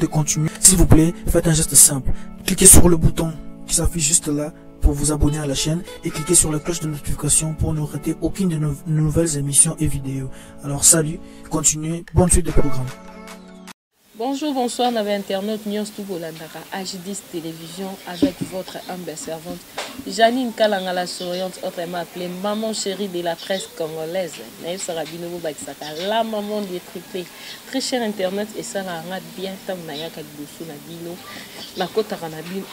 de continuer, s'il vous plaît, faites un geste simple. Cliquez sur le bouton qui s'affiche juste là pour vous abonner à la chaîne et cliquez sur la cloche de notification pour ne rater aucune de nos nouvelles émissions et vidéos. Alors salut, continuez, bonne suite de programme. Bonjour, bonsoir, Nave Internaute, News Toubolandara, HD Télévision, avec votre humble servante, Janine Kalangala souriante, autrement appelée Maman chérie de la presse congolaise. Naïf Sarabino Boubakisaka, la maman des triplés. Très cher Internet, et ça la rend bien tant Nayaka Goussou Nabino, la Kota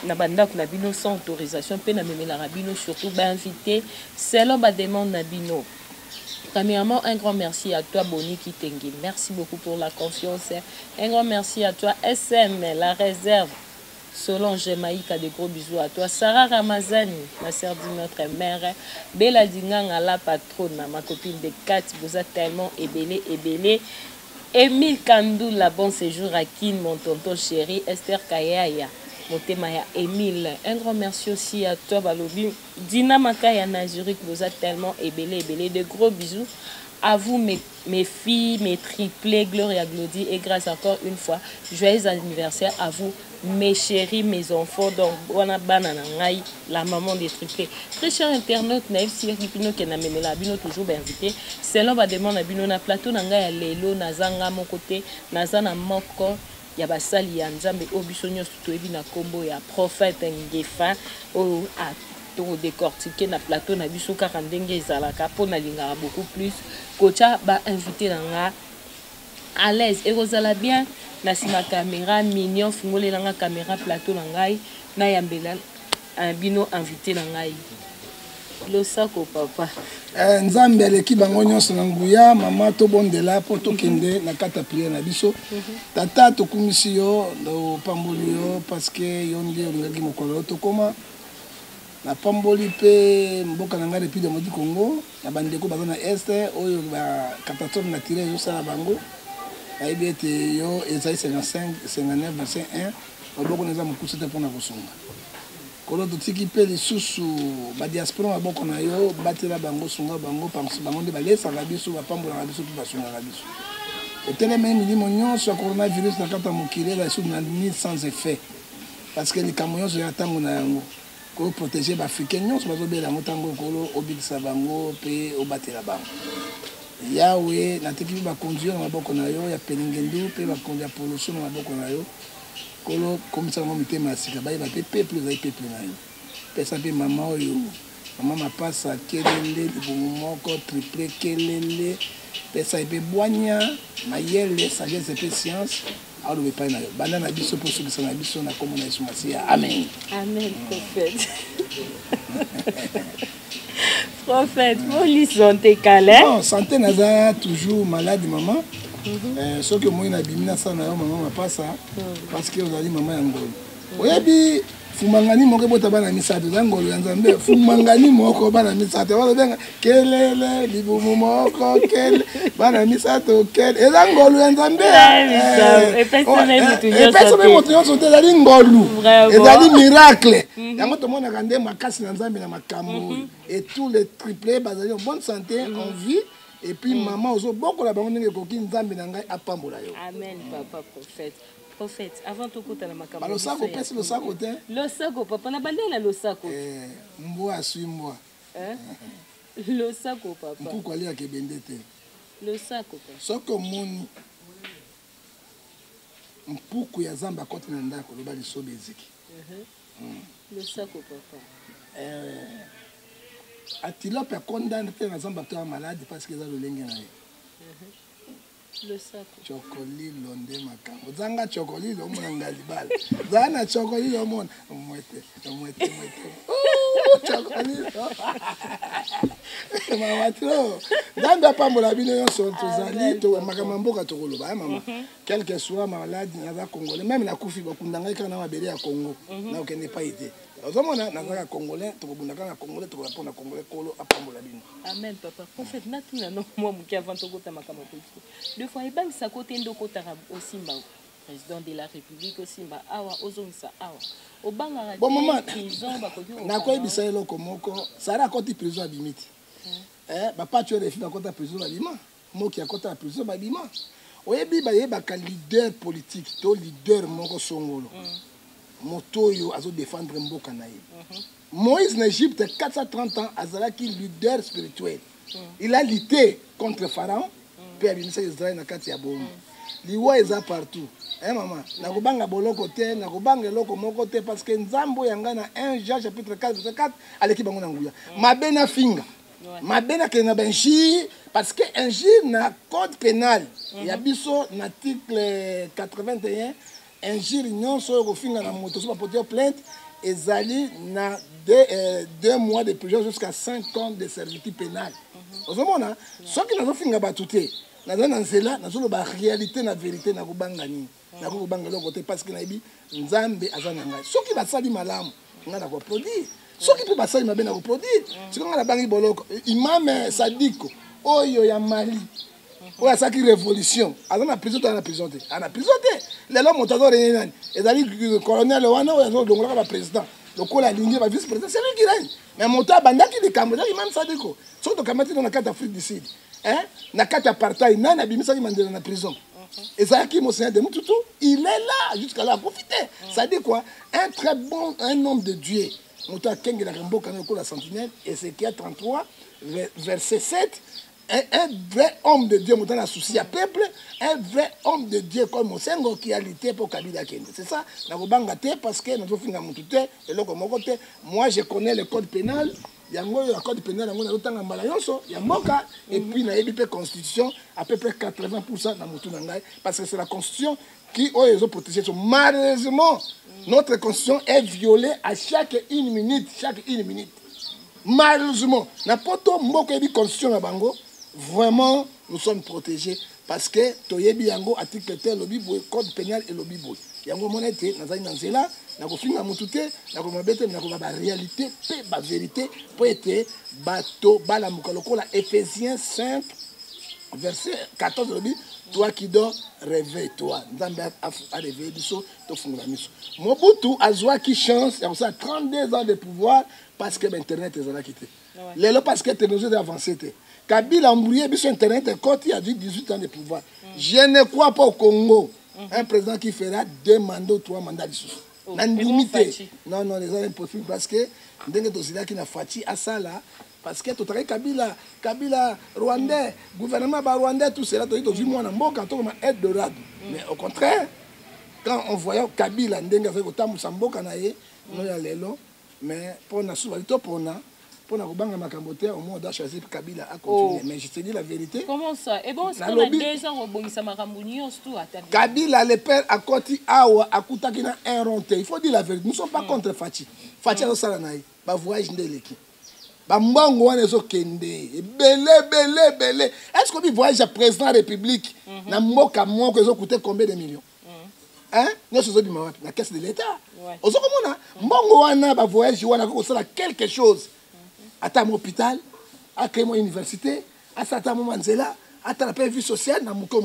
Nabanda Nabino sans autorisation, Pena Memela Rabino, surtout invité, c'est l'homme à demande Nabino. Premièrement, un grand merci à toi, Boni Kitenge. Merci beaucoup pour la confiance. Un grand merci à toi, SM, la réserve. Solange Maïka, de gros bisous à toi. Sarah Ramazani, ma sœur de notre mère. Bella Dingang, la patronne, ma copine de 4, vous êtes tellement ébélé. Emile Kandou, la bon séjour à Kin, mon tonton chéri. Esther Kayaya, Motemaya Emile. Un grand merci aussi à toi, Balobi. Dina Makaya Zurich, vous êtes tellement ébélé. De gros bisous à vous, mes filles, mes triplés, Gloria Glody. Et grâce encore une fois, joyeux anniversaire à vous, mes chéris, mes enfants. Donc, la maman des triplés. Très cher internaute, naïf si Filipino qui n'a même la bino toujours bien invité. C'est l'homme à demander à bino na plateau nanga lelo nazanga mon côté nazana moko. Ya basali ya nzambe obisonyo toyebi na kombo ya prophète Ngefa o a to décortiquer na plateau na biso kaka ndenge ezalaka pona linga beaucoup plus kocha ba invité nanga à l'aise et rozala bien na sima caméra mignon fungole nanga caméra plateau nangai na yambela un bino invité nangai le sako papa nzambe aleki bango nyonso na nguya mama tobondela po tokende na kata priere na biso tata tokumisi yo pamboli yo parce que yo nde olingaki mokolo tokoma na pamboli mpe mboka na ngai depuis de modi Congo na bandeko baza na este oyo ba catastrophe naturelle ezosala bango nayebi ete yo ezali 59 verset 1 maboko na eza mokusu te mpona kosunga kolo totiki mpe lisusu badiaspora maboko na yo batela bango sunga bango parce bango nde balesaka biso bapambolaka biso mpe basungaka biso etelemi milimo nyonso ya coronavirus na kata mokili eza lisusu na nini sans effet parce que likambo nyonso ya ntango na yango kolo protege baafricain nyonso bazobela yango ntango kolo obikisa bango mpe obatela bango yawe nateki mpe bakonzi yo na maboko na yo ya pelingendu mpe bakonzi ya poloso na maboko na yo kolo komisa ngo mitema sika bayeba pe peuple ezali peuple na yo pesa mpe mama oyo mama mapasa kelele libumu moko triple kelele pesa epe bwanya mayele sagesse epe science aloba epai na yo banda na biso mpo sokisa na biso na kombo na yesu masiya amen amen prophète prophète moli santé kale bon santé naza toujours malade maman soki omoi na bimi nasala na yo mama mapasa parce que ozali mama ya ngolo oyebi fumangani moko ebota bana misato eza ngolo ya nzambe fumangani moko bana misato balobenga kelele libumu moko kele bana misato kele eza ngolo ya nzambe epesa mpe moto nyonso te ezali ngolu ezali miracle yango tomonaka nde makasi na nzambe na makambo et tous les triplés bazali en bonne santé en vie. Et puis maman ozo boko la bango ndenge koki nzambe na ngai apambola yo. Amen papa prophète. Prophète avant to kota na makambo. Lo sako pesi lo sako te. Lo sako papa na bandela lo sako. Mbwa asui mbwa. Lo sako papa. Mpuko ali akebende te. Lo sako papa. Soko moni mpuku ya zamba koti na ndako loba lisobe eziki. Lo sako papa. Atilope a condamné na zamba to malade parce que ça le lenge na ye. Le sako. Chokoli londe makambo. Zanga chokoli lo mona ngalibala. Zana chokoli lo mona mwete. Chokoli. Mama tro. Zamba pambola bino yonso tozali to makamamboka to koloba mama. Quel que soit malade na Congolais même na kufi bakundanga kana mabele ya Congo. Na okende pas été. Ozomona nazaka congolais tokobundaka na congolais tokopona congolais kolo apambola bino. Amen papa prophète natuna no moi muki avant tokota makama politique. Deux fois ebangisa côté ndokota osimba président de la république osimba awa ozongisa awa. Obanga bon maman prison bakoki na koyebisa eloko moko sara koti prison abimiti. Ba pas tuer les filles bakota prison babima. Moki akota prison babima. oyebi bayebaka leader politique to leader moko songolo moto oyo azodéfendre mboka na ye. Moïse en Égypte 430 ans azalaki leader spirituel. Il a lutté contre Pharaon puis abimisa Israël na kati ya bomo. Liwa eza partout. Maman, nakobanga boloko te, nakobanga eloko moko te parce que nzambo yanga na 1 Jean chapitre 4 verset 4 aleki bango na nguya. Mabena finga. Mabena kena benchi parce que injure na code pénal. Ya biso na article 81 injure nyonso ko finga na moto so porter plainte ezali na 2 mois de prison jusqu'à 5 ans de servitude pénale. Ozomona so ki nazo finga batuté. Nazo na nzela nazo ba réalité na vérité na kobanga nini. Na kobanga loko te parce que na yebi nzambe azana ngai. So ki basali malamu nga na ko produire. So ki pe basali mabe na ko produire. Siko nga na bangi boloko. Imam Sadiko oyo ya Mali. Oya saki révolution. Azana prison ta na prison te. Ana prison te. Lelo motazo re nani. Ezali colonel wana oya zo dongola ba président. Lokola lingi ba vice président c'est lui qui règne. Mais mota bandaki de Cameroun Imam Sadiko. So to kamati dans la carte Afrique du Sud. Na kati apartheid nani abimisaki Mandela na prison. Et ça qui Monseigneur de Mututu, il est là jusqu'à là profiter. Ça dit quoi? Un homme de Dieu. Mouta Kenge la Rambo Kanoko la Sentinelle Ézéchiel 33 verset 7. Un vrai homme de Dieu, Mouta la souci à peuple, un vrai homme de Dieu comme Monsengo qui a lutté pour Kabila Kende. C'est ça, na kobanga te parce que nous finga Mututu et loko moko te. Moi je connais le code pénal. Yango le code pénal yango na otanga mbala yonso ya moka et puis na yebi pe constitution à peu près 80% na mutu na ngai parce que c'est la constitution qui oyo protéger. Malheureusement notre constitution est violée à chaque une minute. Malheureusement na poto mboko yebi constitution na bango vraiment nous sommes protégés parce que toyebi yango article tel lobi boy code pénal et lobi boy yango monete nazali na nzela na kofinga mutu te na komabete na koba ba réalité pe ba vérité po ete bato balamuka lokola Éphésiens 5 verset 14 lobi toi qui dors réveille-toi nzambe a réveillé biso to fungula miso Mobutu azwaki chance ya kosa 32 ans de pouvoir parce que internet ezalaki te lelo parce que technologie avancée te Kabila embrouillé biso internet côté a dit 18 ans de pouvoir. Je ne crois pas au Congo un président qui fera 2 mandats ou 3 mandats de sous. Non, les gens impossible parce que ndenge tozila ki na Fachi asala parce que totaka Kabila rwandais gouvernement ba rwandais tout cela to dit moi na mboka to ma aide de rad. Mais au contraire quand on voyait Kabila ndenge avec otambusa mboka na ye no ya lelo mais pour na souba to pona pour na kobanga makambote au moins da choisir Kabila à continuer mais je te dis la vérité. Comment ça? Et bon, c'est qu'on a 2 ans rebongisa makambouni surtout à terre. Kabila le père à côté awa akutaki na un ronté. Il faut dire la vérité. Nous sommes pas contre Fachi. Fachi a sala naï. Ba voyage ndeleki. Ba mbongo wana zo kende. Belé. Est-ce qu'on dit voyage à président de la République na mboka moko zo coûter combien de millions? Nous sommes dans la caisse de l'État. Ozo komona mbongo wana ba voyage wana ko sala quelque chose. À mon hôpital, à mon université, à ta manzela, à ta vie sociale, na moko.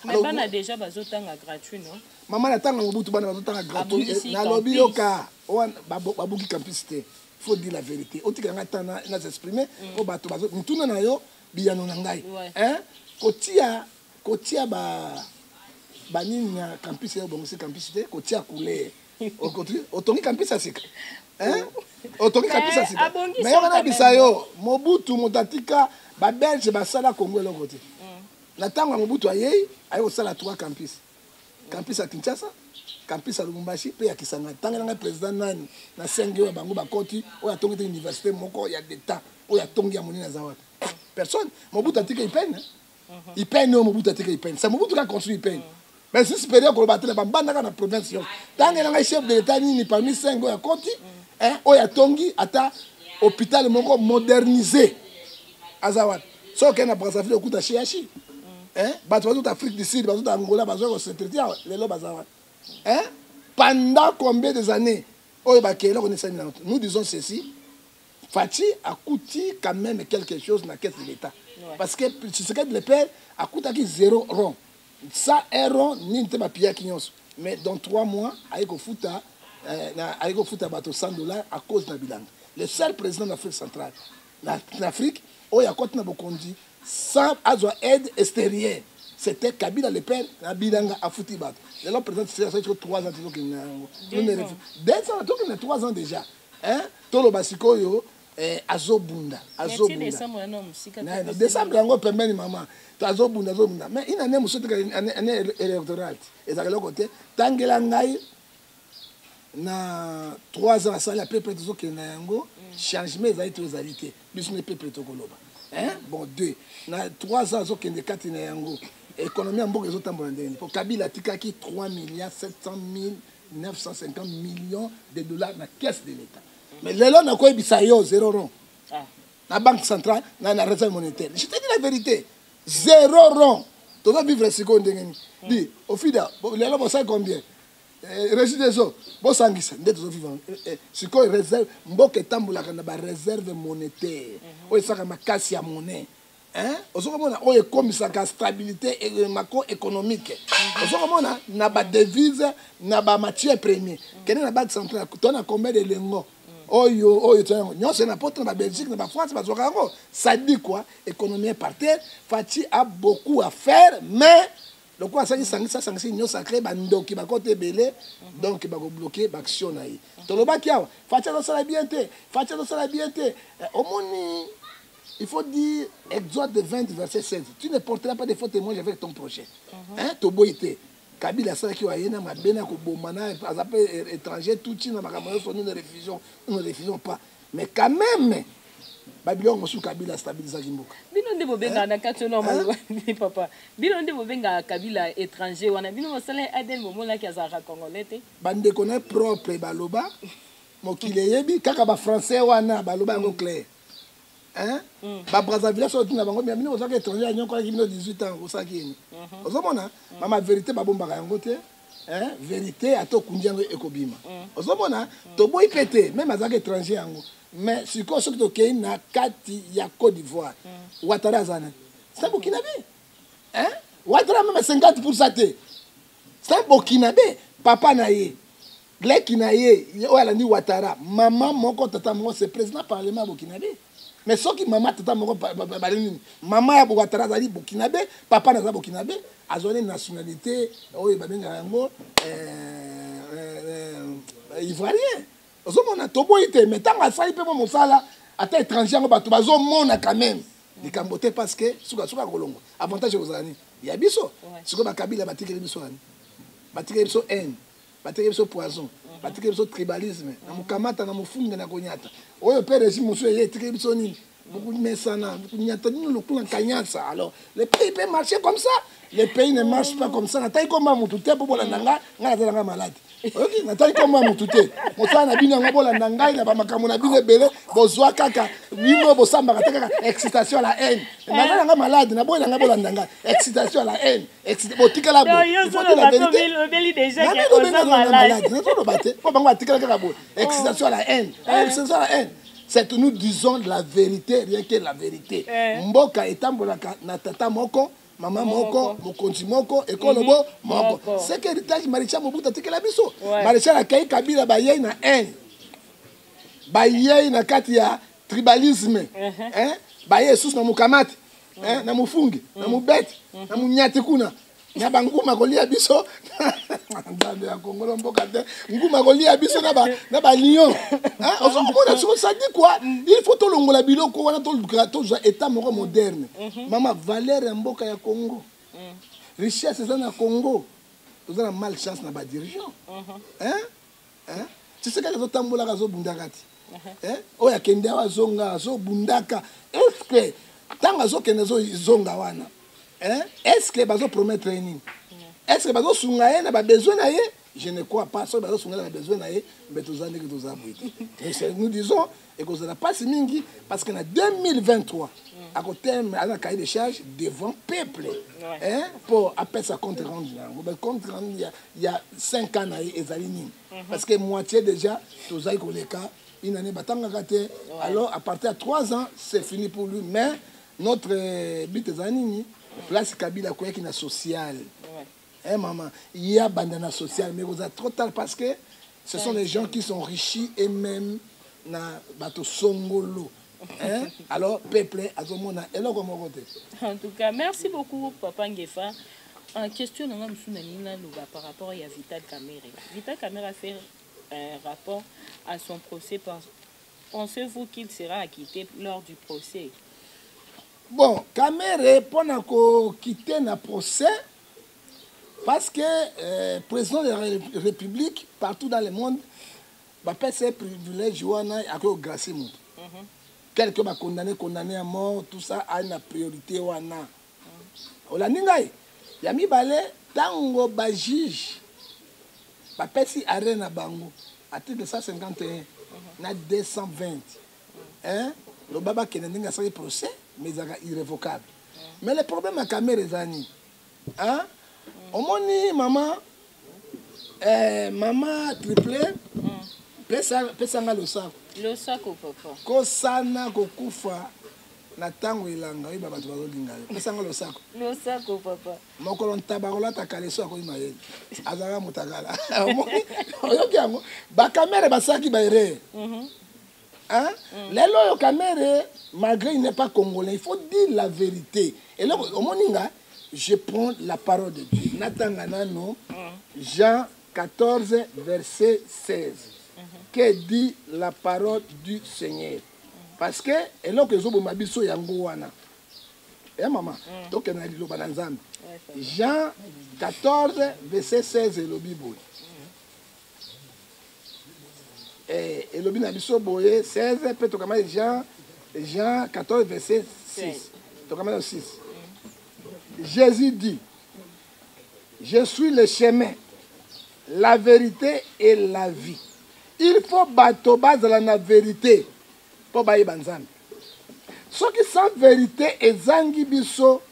Mais on a déjà bazotanga gratuit, non? Maman attend na Mobutu bana bazotanga gratuit. Na lobi yoka, babuki campusité. Faut dire la vérité. Oti kanga tana na s'exprimer, o bato bazo ntuna na yo biyano na ngai. Kotia ba nini na campus ya bongo campusité, kotia couleur. Otongi campus asika. Otongi kapisa sika. Mais on a bisayo Mobutu motatika ba Belge ba sala Congo eloko te. Na tango Mobutu aye ayo sala 3 campus. Campus à Kinshasa, campus à Lubumbashi pe ya Kisanga. Tango na président nani na senge wa bango ba koti o ya tongi université moko ya d'état o ya tongi ya monina zawa. Personne Mobutu atika ipene. Ipene Mobutu atika ipene. Ça Mobutu a construit ipene. Mais si supérieur ko battre ba banda na province yo. Tango na chef de l'état ni parmi 5 ya koti oya tongi ata hôpital moko modernisé azawat so que na Brazzaville okuta chiachi bato bazo Afrique du Sud bazo Angola bazo secrétaire lelo bazawat pendant combien des années oyo bakela connaissance nous disons ceci Fachi a coûté quand même quelque chose na caisse de l'État parce que ce que le père a coûté 0 rond ça rond ni te ba pia kinyos mais dans 3 mois ayeko futa ayeko futa bato $100 à cause de bilan. Le seul président d'Afrique centrale, l'Afrique, où il y a côté na bokondi, sans aide extérieure, c'était Kabila le père, Nabilanga a foutu battre. Le président, c'est 3 ans, qu'il a 2 ans, 3 ans déjà. Hein? Tolo Basiko, yo, Azobunda. Décembre, on peut même maman. Azobunda. Mais il y a une année électorale. Et ça, côté, Tangela Ngai, na 3 ans, ça, la paix près de ce qu'il y a un changement, ça a été aux alités. Mais ce n'est pas près de Koloba. Bon, 2. Na 3 ans, il y a 4 ans. L'économie en Bourg est pour Kabila Tikaki 3 700 950 millions de dollars dans la caisse de l'État. Mais les lois n'a quoi bisayo 0 rond. La banque centrale n'a la réserve monétaire. Je te dis la vérité. 0 rond. Tu dois vivre ce qu'on dit. Au final, les lois savent combien. Résultat ça. Bon sanguis, ndé tu dois vivre. Ce qu'on réserve, mboke tamboula kana ba réserve monétaire. O isaka makasi ya monnaie. Hein? On est comme ça, la stabilité macroéconomique. On a des devises, on a des matières premières. Quelle est la banque centrale? On a combien de lingots? Nous sommes dans la Belgique, dans la France, ça dit quoi? L'économie est par terre. Fati a beaucoup à faire, mais le quoi ça dit ça nous sacré bando qui va côté belé donc va bloquer l'action naï. Tout le bac ya Fati dans ça la bienté. Fati dans ça la bienté. Au moins il faut dire, Exode 20, verset 16, tu ne porteras pas de faux témoignages avec ton projet. Hein, Toboïté. Kabila ça qui a yéna ma bena ko bomana étranger tout chine ma camarade sont nous ne refusons pas. Mais quand même Babylone sous Kabila stabiliser Kimboka. Bino ndebo benga na kati normal papa. Bino ndebo benga Kabila étranger wana bino mosala Adel momola ki azara congolais te. Bande connaît propre baloba. Mokile yebi kaka ba français wana baloba ngo clair. Hein? Brazzaville sorti na bango mais bino ozaka étranger a nyoko ki bino 18 ans osaki ni. Ozomona mama vérité babombaka yango te. Hein? Vérité ato kundiango ekobima. Ozomona to boy pété même azaka étranger yango. Mais si ko soki to kei na kati ya Côte d'Ivoire. Ouattara zana. C'est Burkinabé. Hein? Ouattara même 50% te. C'est Burkinabé. Papa na ye. Gleki na ye, o ala ni Ouattara. Maman moko tata moko c'est président parlement Burkinabé. Mais ce qui maman tata moko maman ya Ouattara zali Burkinabé, papa na za Burkinabé, azone nationalité oyo babenga yango ivoirien. Ozomona toboyite mais tant asali pe mo mosala ata étranger ngo bato bazomona quand même. Likambote parce que suka kolongo. Avantage ozani. Ya biso. Suka ba Kabila batikeli biso ani. Batikeli biso haine. Batikeli biso poison. Batikeli biso tribalisme. Na mukamata na mufunga na konyata. Oyo pe régime muso ye tikeli biso nini. Beaucoup de mesana, nyata ni lokuna kanyasa. Alors le pays peut marcher comme ça. Le pays ne marche pas comme ça. Na taille comme mututé pour bolanda nga nga malade. OK, na taille comme mututé. Mosala na bino ngobola ngai na ba makambo na bino belé bozwa kaka bino bosamba kaka excitation à la haine. Na nga malade na bola nga bolanda nga excitation à la haine. Botika la bo. Il faut la vérité. Le déjà qui est malade. Na to baté. Faut bango atika kaka bo. Excitation à la haine. Excitation à la haine. C'est que nous disons la vérité, rien que la vérité. Mboka etambolaka na tata moko, maman moko, mokonzi moko, ekolobo moko. C'est que l'héritage maréchal Mobutu atikela biso. Maréchal akai Kabila bayei na haine. Bayei na kati ya tribalisme. Hein? Bayei sous na mukamati. Hein? Na mufungi, na mubeti, na munyati kuna. Na banguma kolia biso. Ndande ya Congo mboka te. Nguma kolia biso na ba lion. Hein? On a ça dit quoi? Il faut to longola biloko wana to état moko moderne. Mama valeur ya mboka ya Congo. Richesse za na Congo. Vous avez malchance na ba dirigeant. Hein? Hein? Tu sais que les autres tambola kazo bundakati. Hein? Oya kende wa zonga zo bundaka. Est-ce que tanga zo kende zo zonga wana? Est-ce que bazo promettre training? Est-ce que bazo sungaye na ba besoin na ye? Je ne crois pas. So bazo sungaye na besoin na ye, mais tous années que tous abouti. Et nous disons et que ça n'a pas si mingi parce qu'en 2023 à côté à la cahier de charge devant peuple pour appeler ça compte rendu. Compte rendu il y a 5 ans et zalini parce que moitié déjà tous aïe les cas une année batanga raté. Alors à partir de 3 ans c'est fini pour lui mais notre but des années place Kabila quoi qui na social. Hein maman, il y a bandana social mais vous êtes trop tard parce que ce sont les gens qui sont riches et même na bato songolo. Hein? Alors, peuple, à ce moment-là, et là, comment côté. En tout cas, merci beaucoup, Papa Ngefa. En question, par rapport à Vital Kamerhe. Vital Kamerhe a fait un rapport à son procès. Pensez-vous qu'il sera acquitté lors du procès? Bon, Kamerhe, pour quitter le procès, parce que le président de la République, partout dans le monde, va faire ses privilèges à grâce à quelqu'un va condamné à mort, tout ça a une priorité. Il y a mis balai, tango ba juge, ba pesi arrêt na bango, article 151, na 220. Hein? Le baba qui n'a pas procès, mais c'est irrévocable. Mais le problème à Kamerhe Zani, hein? Au moni maman, maman triplé, pesanga le sac. Le sac au papa. Kosana kokufa na tango ilanga oyi bato bazolinga yo. Pesanga le sac. Le sac au papa. Mokolo ntabakola takaleso akoyi mayele. Azaka mutakala. Oyoki yango ba Kamerhe basaki ba ere. Hein? Lelo yo Kamerhe, malgré il n'est pas congolais, il faut dire la vérité. Et là au moninga, je prends la parole de Dieu. Natangana no Jean 14 verset 16. Que dit la parole du Seigneur. Parce que, et là que zobo mabiso yango wana. Eh maman, donc on a dit Jean 14 verset 16 et le Bible. Et le Bible nabiso boye 16 peut to kama Jean 14 verset 6. To kama 6. Jésus dit: je suis le chemin, la vérité et la vie. Il faut battre la vérité pour bailler banzam. Ce qui sans vérité et zangi biso,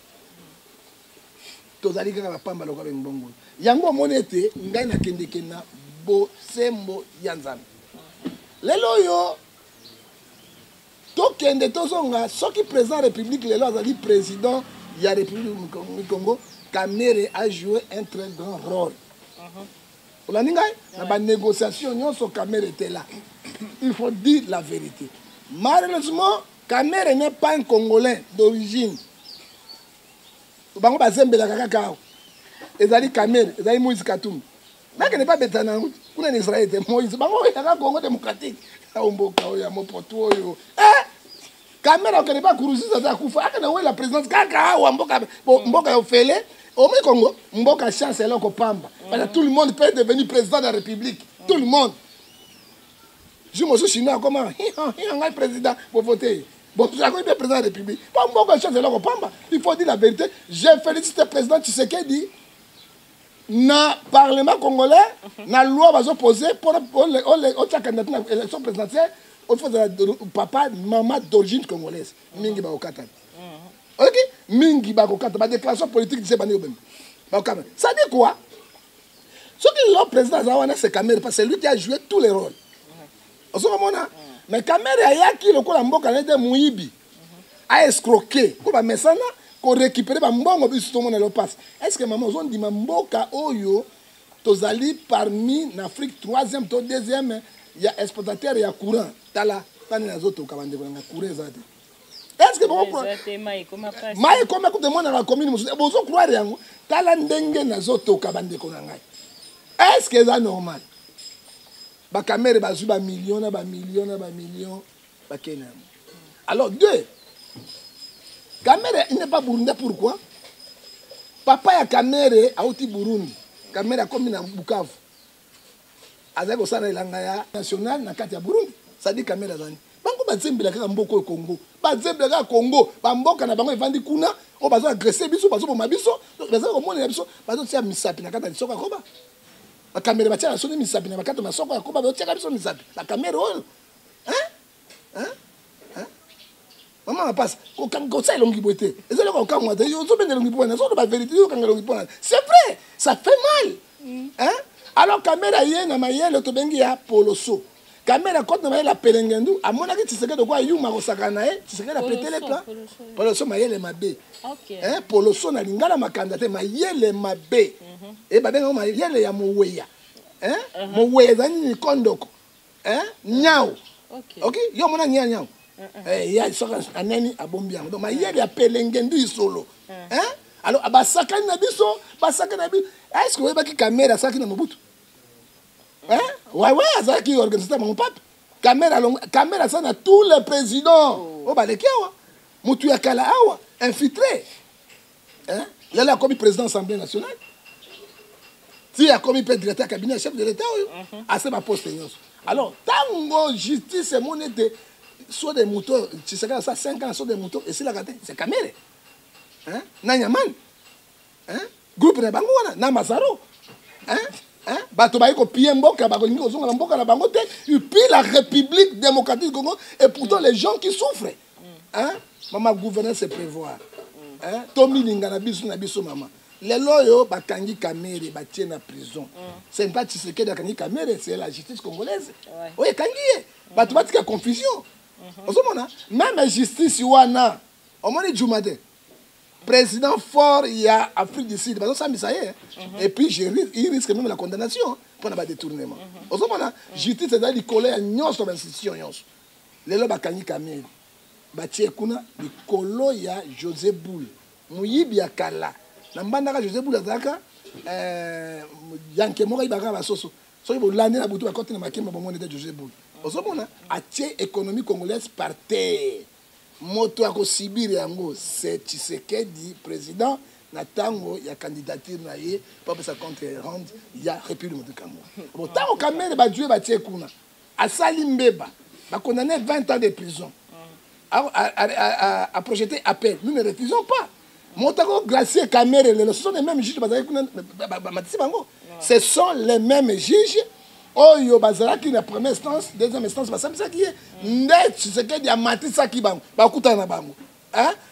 tozali kaka pamba lokwa bengbongo. Yango monete ngai na kende kena bo sembo yanzam. Lelo yo to kende tozonga soki président république lelo azali président ya république du Congo, Kamerhe a joué un très grand rôle. Dans la négociation, Kamerhe était là. Il faut dire la vérité. Malheureusement, Kamerhe n'est pas un Congolais d'origine. Il y a Kamerhe, il y a Moïse Katumbi. Mais il n'est pas bétana. Il y a Israël, Moïse. Il y a Congo démocratique. Il y a Kamerhe, il n'y a pas Kourouzi, il y a la présidence. Il y a au Congo, Mboka chance est là au Pamba. Tout le monde peut devenir président de la République. Tout le monde. Je me suis chinois comment un président pour voter. Bon, je suis président de la République. Mboka chance est là au Pamba. Il faut dire la vérité. Je félicite le président Tshisekedi. Na Parlement congolais, na loi va s'opposer pour la candidature à l'élection présidentielle. Il faut papa, maman d'origine congolaise. Mingi Baokata. Ok? Mingi Bakokata, ma déclaration politique disait Bani Obem. Ça dit quoi? Ce qui est le président Zawana, c'est Kamerhe, parce que c'est lui qui a joué tous les rôles. Mais Kamerhe a yaki le coup la mboka n'était mouibi. A escroqué. Comme mesana, qu'on récupère ma mbongo, puis tout le monde le passe. Est-ce que maman, on dit ma mboka oyo, tozali parmi l'Afrique, troisième, deuxième, il y a exportateur, il y a courant. Tala, tani na zoto, kabande, courant, zade. Est-ce que vous comprenez? Maï comme écoute moi dans la commune, vous croire rien. Talandenge na zoto kabande konangai. Est-ce que c'est normal? Ba Kamerhe ba zuba million ba million ba Kenya. Alors deux. Kamerhe il n'est pas burundais, pourquoi? Papa ya Kamerhe a outi Burundi. Kamerhe a comme na Bukavu. Azako sana ilanga ya national na kati ya Burundi. Ça dit Kamerhe zani. Bango bazembela kaka mboko Congo. Bazembela kaka Congo, bamboka na bango evandi kuna, o bazo agresser biso, bazo boma biso, bazo komona biso, bazo tia misapi na kata lisoko koba. Ba Kamerhe batia soni misapi na kata masoko ya koba, bazo tia biso misapi. Ba Kamerhe oyo. Maman passe, ko ça longi boité. Ezali ko kamwa te, yo zo bende longi boité, zo ba vérité yo kanga longi boité. C'est vrai, ça fait mal. Hein? Alors Kamerhe yé na mayele to bengi ya poloso. Kamerhe quand on va la pelengendu, à mon avis, tu sais que de quoi yuma osakana tu sais que la pété les plans. Poloso mayele mabe. OK. Hein, poloso na lingala makandate mayele mabe. Et ba benga mayele ya moweya. Hein? Moweya zani ni kondoko. Hein? Nyao. OK. OK, yo mona nyao. Il y a un année à Bombian. Donc, il y a des Pelengendi solo. Alors, Basaka Nabiso, Basaka Nabiso. Est-ce que vous voyez que caméra ça qui n'a pas bout? Ouais, ça qui organise mon pape. Caméra ça dans tous les présidents. Oh, bah, les Kiawa. Moutou Yakala Awa, infiltré. Il a commis président de l'Assemblée nationale. Si il a commis directeur cabinet, chef de l'État, c'est ma poste. Alors, tant que justice est monnaie sur des moutons, tu sais que ça 5 ans sur des moutons, et c'est la gâte, c'est caméra. Nanyaman. Groupe de Bangoana, Namazaro. Et puis la République démocratique du Congo, et pourtant les gens qui souffrent. Maman, gouverner, c'est prévoir. Tommy Linganabisu, Nabisu, maman. Les loyaux, bakangi kamere, batien na prison. C'est pas Tshisekedi bakangi kamere, c'est la justice congolaise. Oui, kangi. Batoubatika confusion. Même la justice, wana, au moins Djoumade. Président fort, il y a Afrique du Sud. Et puis, il risque même la condamnation pour un détournement. Justice, c'est dans les collèges, il y a une institution. Les lois, bakangi kamere. Batie kuna likolo ya José Boule muyibi ya kala na mbandaka José Boule azaka yanke moko ibaka basoso so ibo lande na butu bakoti na makemba bomone de José Boule ozomona atie économie congolaise par terre moto ako sibiri yango c'est Tshisekedi président na tango ya candidature na ye pour sa compte rendre ya République du Congo bon tango kamene ba dieu batie kuna asali mbeba ba condamné 20 ans de prison à projeter appel. Nous ne refusons pas. Montako, Gracier, Kamere, ce sont les mêmes juges. Ce sont les mêmes juges. Oh, yo, bazara qui la première instance, deuxième instance, c'est ça qui est. Net, c'est qu'il y a mati ça qui bang.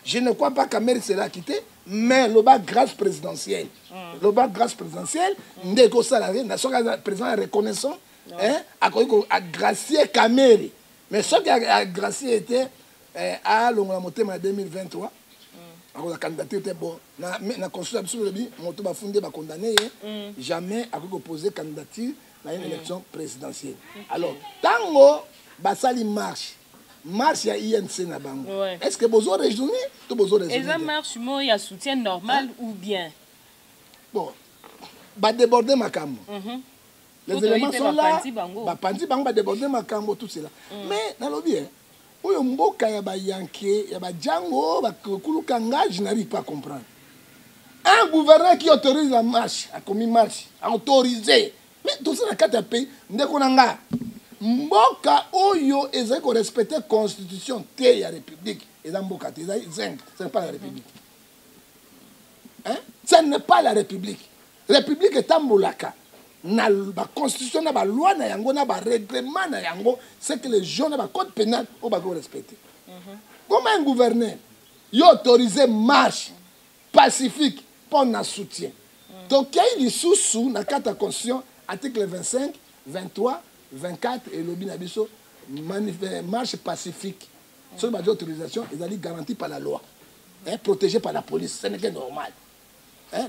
Je ne crois pas qu'Amérique sera quittée, mais le bas grâce présidentielle. Le bas grâce présidentielle, ndeko salarié, nation président reconnaissant, à Gracier, Kamere. Mais ce qui a Gracier était à l'Ongolamotema en 2023, la candidature était bonne. La constitution de l'Ongolamotema va fonder, va condamner, jamais à opposer candidature dans une élection présidentielle. Alors, tant que marche, marche il y a INC na bango. Est-ce que vous avez raisonné? Et ça marche, il y a soutien normal ou bien? Bon, va déborder ma cambo. Les éléments sont là, va déborder ma cambo, tout cela. Mais, dans le bien, oyo mboka ya ba yanké ya ba jango ba kulukanga je n'arrive pas à comprendre. Un gouverneur qui autorise la marche, a commis marche, a autorisé. Mais tout ça dans quatre pays, ndeko nanga. Mboka oyo ezali ko respecter constitution te ya république, ezali mboka te, ezali zinc, ce n'est pas la république. Ce n'est pas la république. République est ambolaka. Na la constitution na ba loi na yango na ba règlement na yango c'est que les gens na ba code pénal au ba respecter. Comment un gouverneur y autorisé marche pacifique pour na soutien. Donc il y a sous na carte constitution article 25, 23, 24 et le binabiso marche pacifique. Sur ma autorisation ils allaient garantie par la loi, protégé par la police, ce n'est que normal.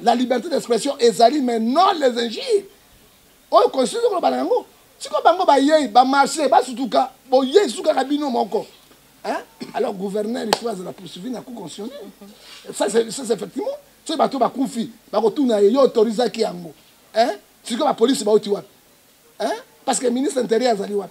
La liberté d'expression est allée mais non les injures. Oh, constitution ko balango. Si ko bango ba yé ba marché ba sutuka, bo yé suka kabino moko. Alors gouverneur il faut la poursuivre na cour constitutionnelle. Ça c'est effectivement, c'est bato ba confi, ba ko tuna yo autoriser ki yango. Si ko ba police ba oti wa. Parce que le ministre intérieur azali wa.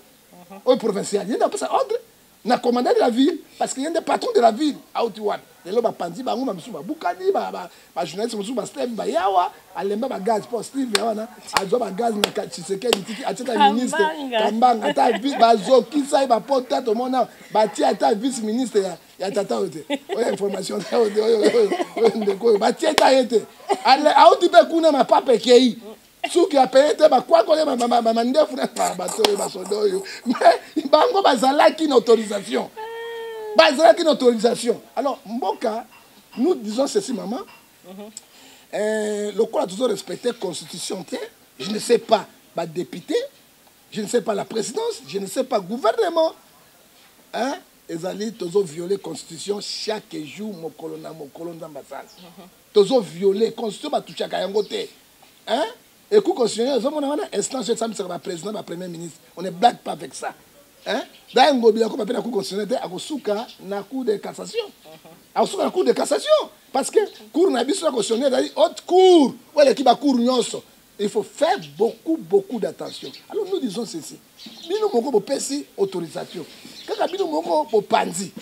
Au provincial, il y a pas ça ordre na commandant de la ville parce qu'il y a des patrons de la ville à oti wa. Les ba pandi ba ngoma msuba bukani ba journaliste msuba Steve ba yawa alemba ba gaz pour Steve yawana azo ba gaz na Tshisekedi tiki atata ministre Kambanga ata ba zo kisa ba pota to mona ba ti ata vice ministre ya tata ote oya information oyo ndeko ba ti ata yete ale auti pe kuna ma papa kei suki apete ba kwa kole ma ndefu na ba to ba sodo yo mais bango bazalaki une autorisation. Une autorisation. Alors, Mboka, nous disons ceci, maman. Le cours a toujours respecté la Constitution. Je ne sais pas, ma député, je ne sais pas la présidence, je ne sais pas le gouvernement. Ils allaient toujours violer la Constitution chaque jour, mon colonel d'ambassade. Toujours violer la Constitution, ma touche à Kayangote. Et le constitutionnel, instance, ça me sera président, ma premier ministre. On ne blague pas avec ça. hein dans ngobi ya ko papel na cour constitutionnelle akosuka na cour de cassation akosuka na cour de cassation parce que cour na biso constitutionnelle c'est haute cour wala ki ba cour nyonso. Il faut faire beaucoup d'attention. Alors nous disons ceci. Bino moko bo pesi autorisation. Kaka bino moko bo panzi.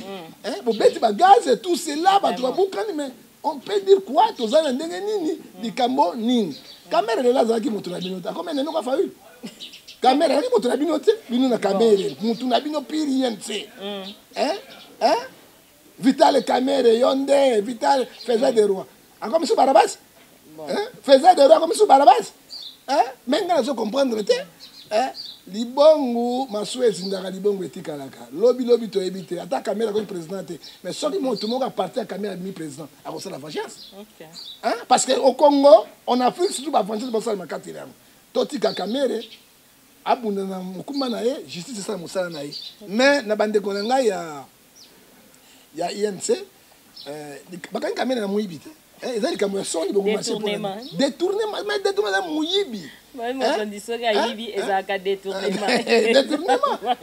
Hein, bo beti ba gaz et tout cela ba to bukani mais on peut dire quoi tozana ndenge nini likambo nini. Caméra de la zaki mutu na bino ta comme neno ka fa eu. Caméra ki mutu na bino te bino na caméra mutu na bino piri yente. Hein? Vital caméra yonde Vital faisait des rois. Encore monsieur Barabas? Hein? Faisait des rois comme monsieur Barabas? Hein? Même quand je comprendre hein? Libongo masoué zindaka libongo etikalaka lobi to ebité ata caméra comme président mais soki mo tout le monde a parti à caméra mi président à cause de la vengeance. OK. Hein? Parce que au Congo on a pris surtout la vengeance pour ça makati là toti ka caméra abunda na mukuma na ye justice ça musala na ye mais na bande konanga ya INC bakani caméra na muibité. Ils ont dit que moi sonne beaucoup détournement mais détournement mouyibi même on dit ça yibi ezaka détournement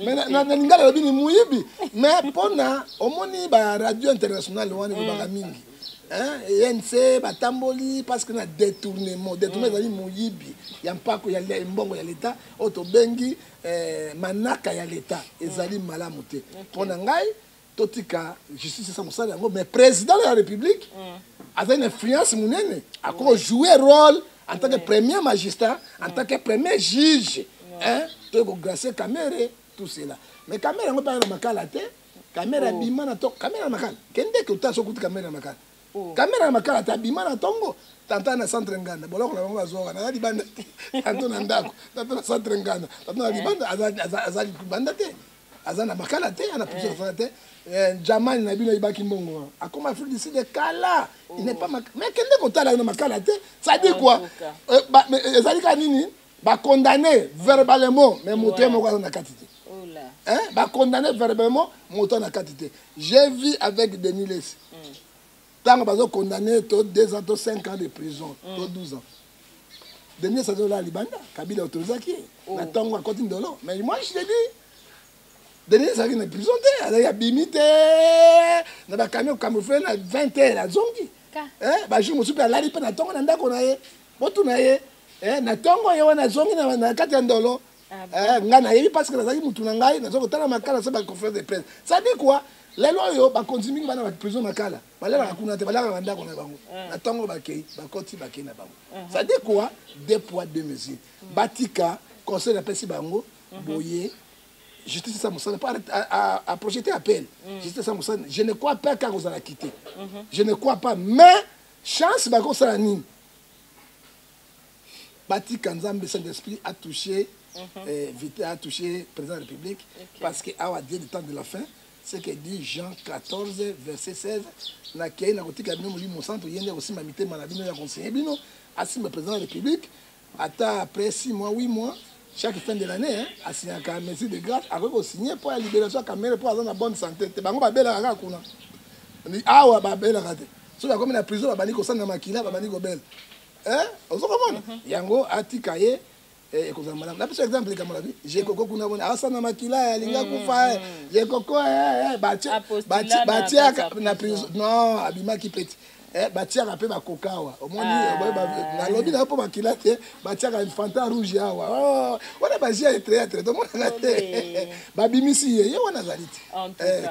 mais na ngala bini mouyibi mais pona omoni ba radio internationale wani ba mingi hein ENC ba tamboli parce que na détournement ezali mouyibi ya mpako ya mbongo ya l'état oto bengi manaka ya l'état ezali malamu te pona ngai totika justice ça musala yango mais président de la république avait une influence mounene a joué rôle en tant que premier magistrat en tant que premier juge hein to ko grâce caméra tout cela mais caméra ngo pas na makala te caméra bimana to caméra makala kende ko taso kuti caméra makala caméra makala ta bimana tongo tanta na centre nganda boloko na bango azoka na libanda tanto na ndako tanto na centre nganda tanto na libanda azali kubanda te azana makala te ana plusieurs fois te Jamal na bino ibaki mbongo akoma Afrique du Sud de kala il n'est pas mais kende kotala na makala te ça dit quoi mais ezali ka nini ba condamner verbalement mais motema ko na katité hein ba condamner verbalement motema na katité j'ai vu avec Denis Less tant bazo condamner to 2 ans to 5 ans de prison to 12 ans Denis ça là libanda Kabila autorisaki na tango akoti ndolo mais moi je te dis Denis ça na prison te ya bimite na ba camion camouflé na 20 heures la zongi hein ba jour musupe alali pe na tongo na ndako na ye botu na ye na tongo ye wana zongi na kati ya ndolo nga na yebi parce que nazali mutu na ngai nazo kotala makala ça ba conférence de presse ça dit quoi les loyo ba continue bana ba prison makala balala kuna te balala na ndako na bango na tongo ba kei ba koti ba kei na bango ça dit quoi 2 poids 2 mesures batika conseil de pesi bango boye justice ça moussa pas à projeter appel justice ça moussa je ne crois pas car vous allez quitter je ne crois pas mais chance ba ko ça nini Bati Kanzambe Saint-Esprit a touché a touché président de la République parce que a dit le temps de la fin ce que dit Jean 14 verset 16 na kei na kotika bino molimo centre yende aussi mamité malabino ya conseiller bino asime président de la République ata après 6 mois 8 mois chaque fin de l'année hein a signé un mesure de grâce avec signer pour la libération de caméra pour avoir une bonne santé te bango ba bela kaka kuna ni awa ba bela kate so ba comme na prison ba bani ko sana makila ba bani ko bela hein ozo komona yango atikaye ekozala malamu na biso exemple kama labi j'ai koko kuna bona asana makila ya linga kufa j'ai koko batia na prison non abimaki petit batia ka pe ba kokawa omoni na lobi na po makila te batia ka fanta rouge awa wana bazia très to mona te babimisi ye wana zaliti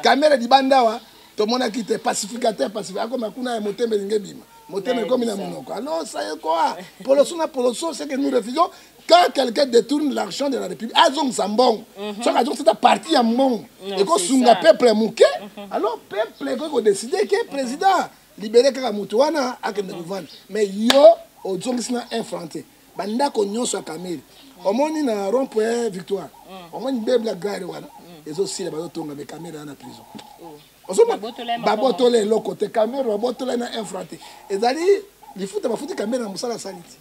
caméra di bandawa to mona kite pacificateur ako makuna ya motembe lingebima motembe comme na monoko alors ça est quoi poloso c'est que nous refusons quand quelqu'un détourne l'argent de la République azong sambong ça azong c'est ta partie à mon et ko sunga peuple muke alors peuple ko décider que président libérer kaka mutu wana akende gouvernement mais yo ozongisina infranté banda ko nyonso akameli omoni na rond-point Victoire omoni bebla gare wana ezo sila bazo tonga be caméra na prison babotole le côté caméra babotole na infranté ezali lifuta bafuti caméra musala saliti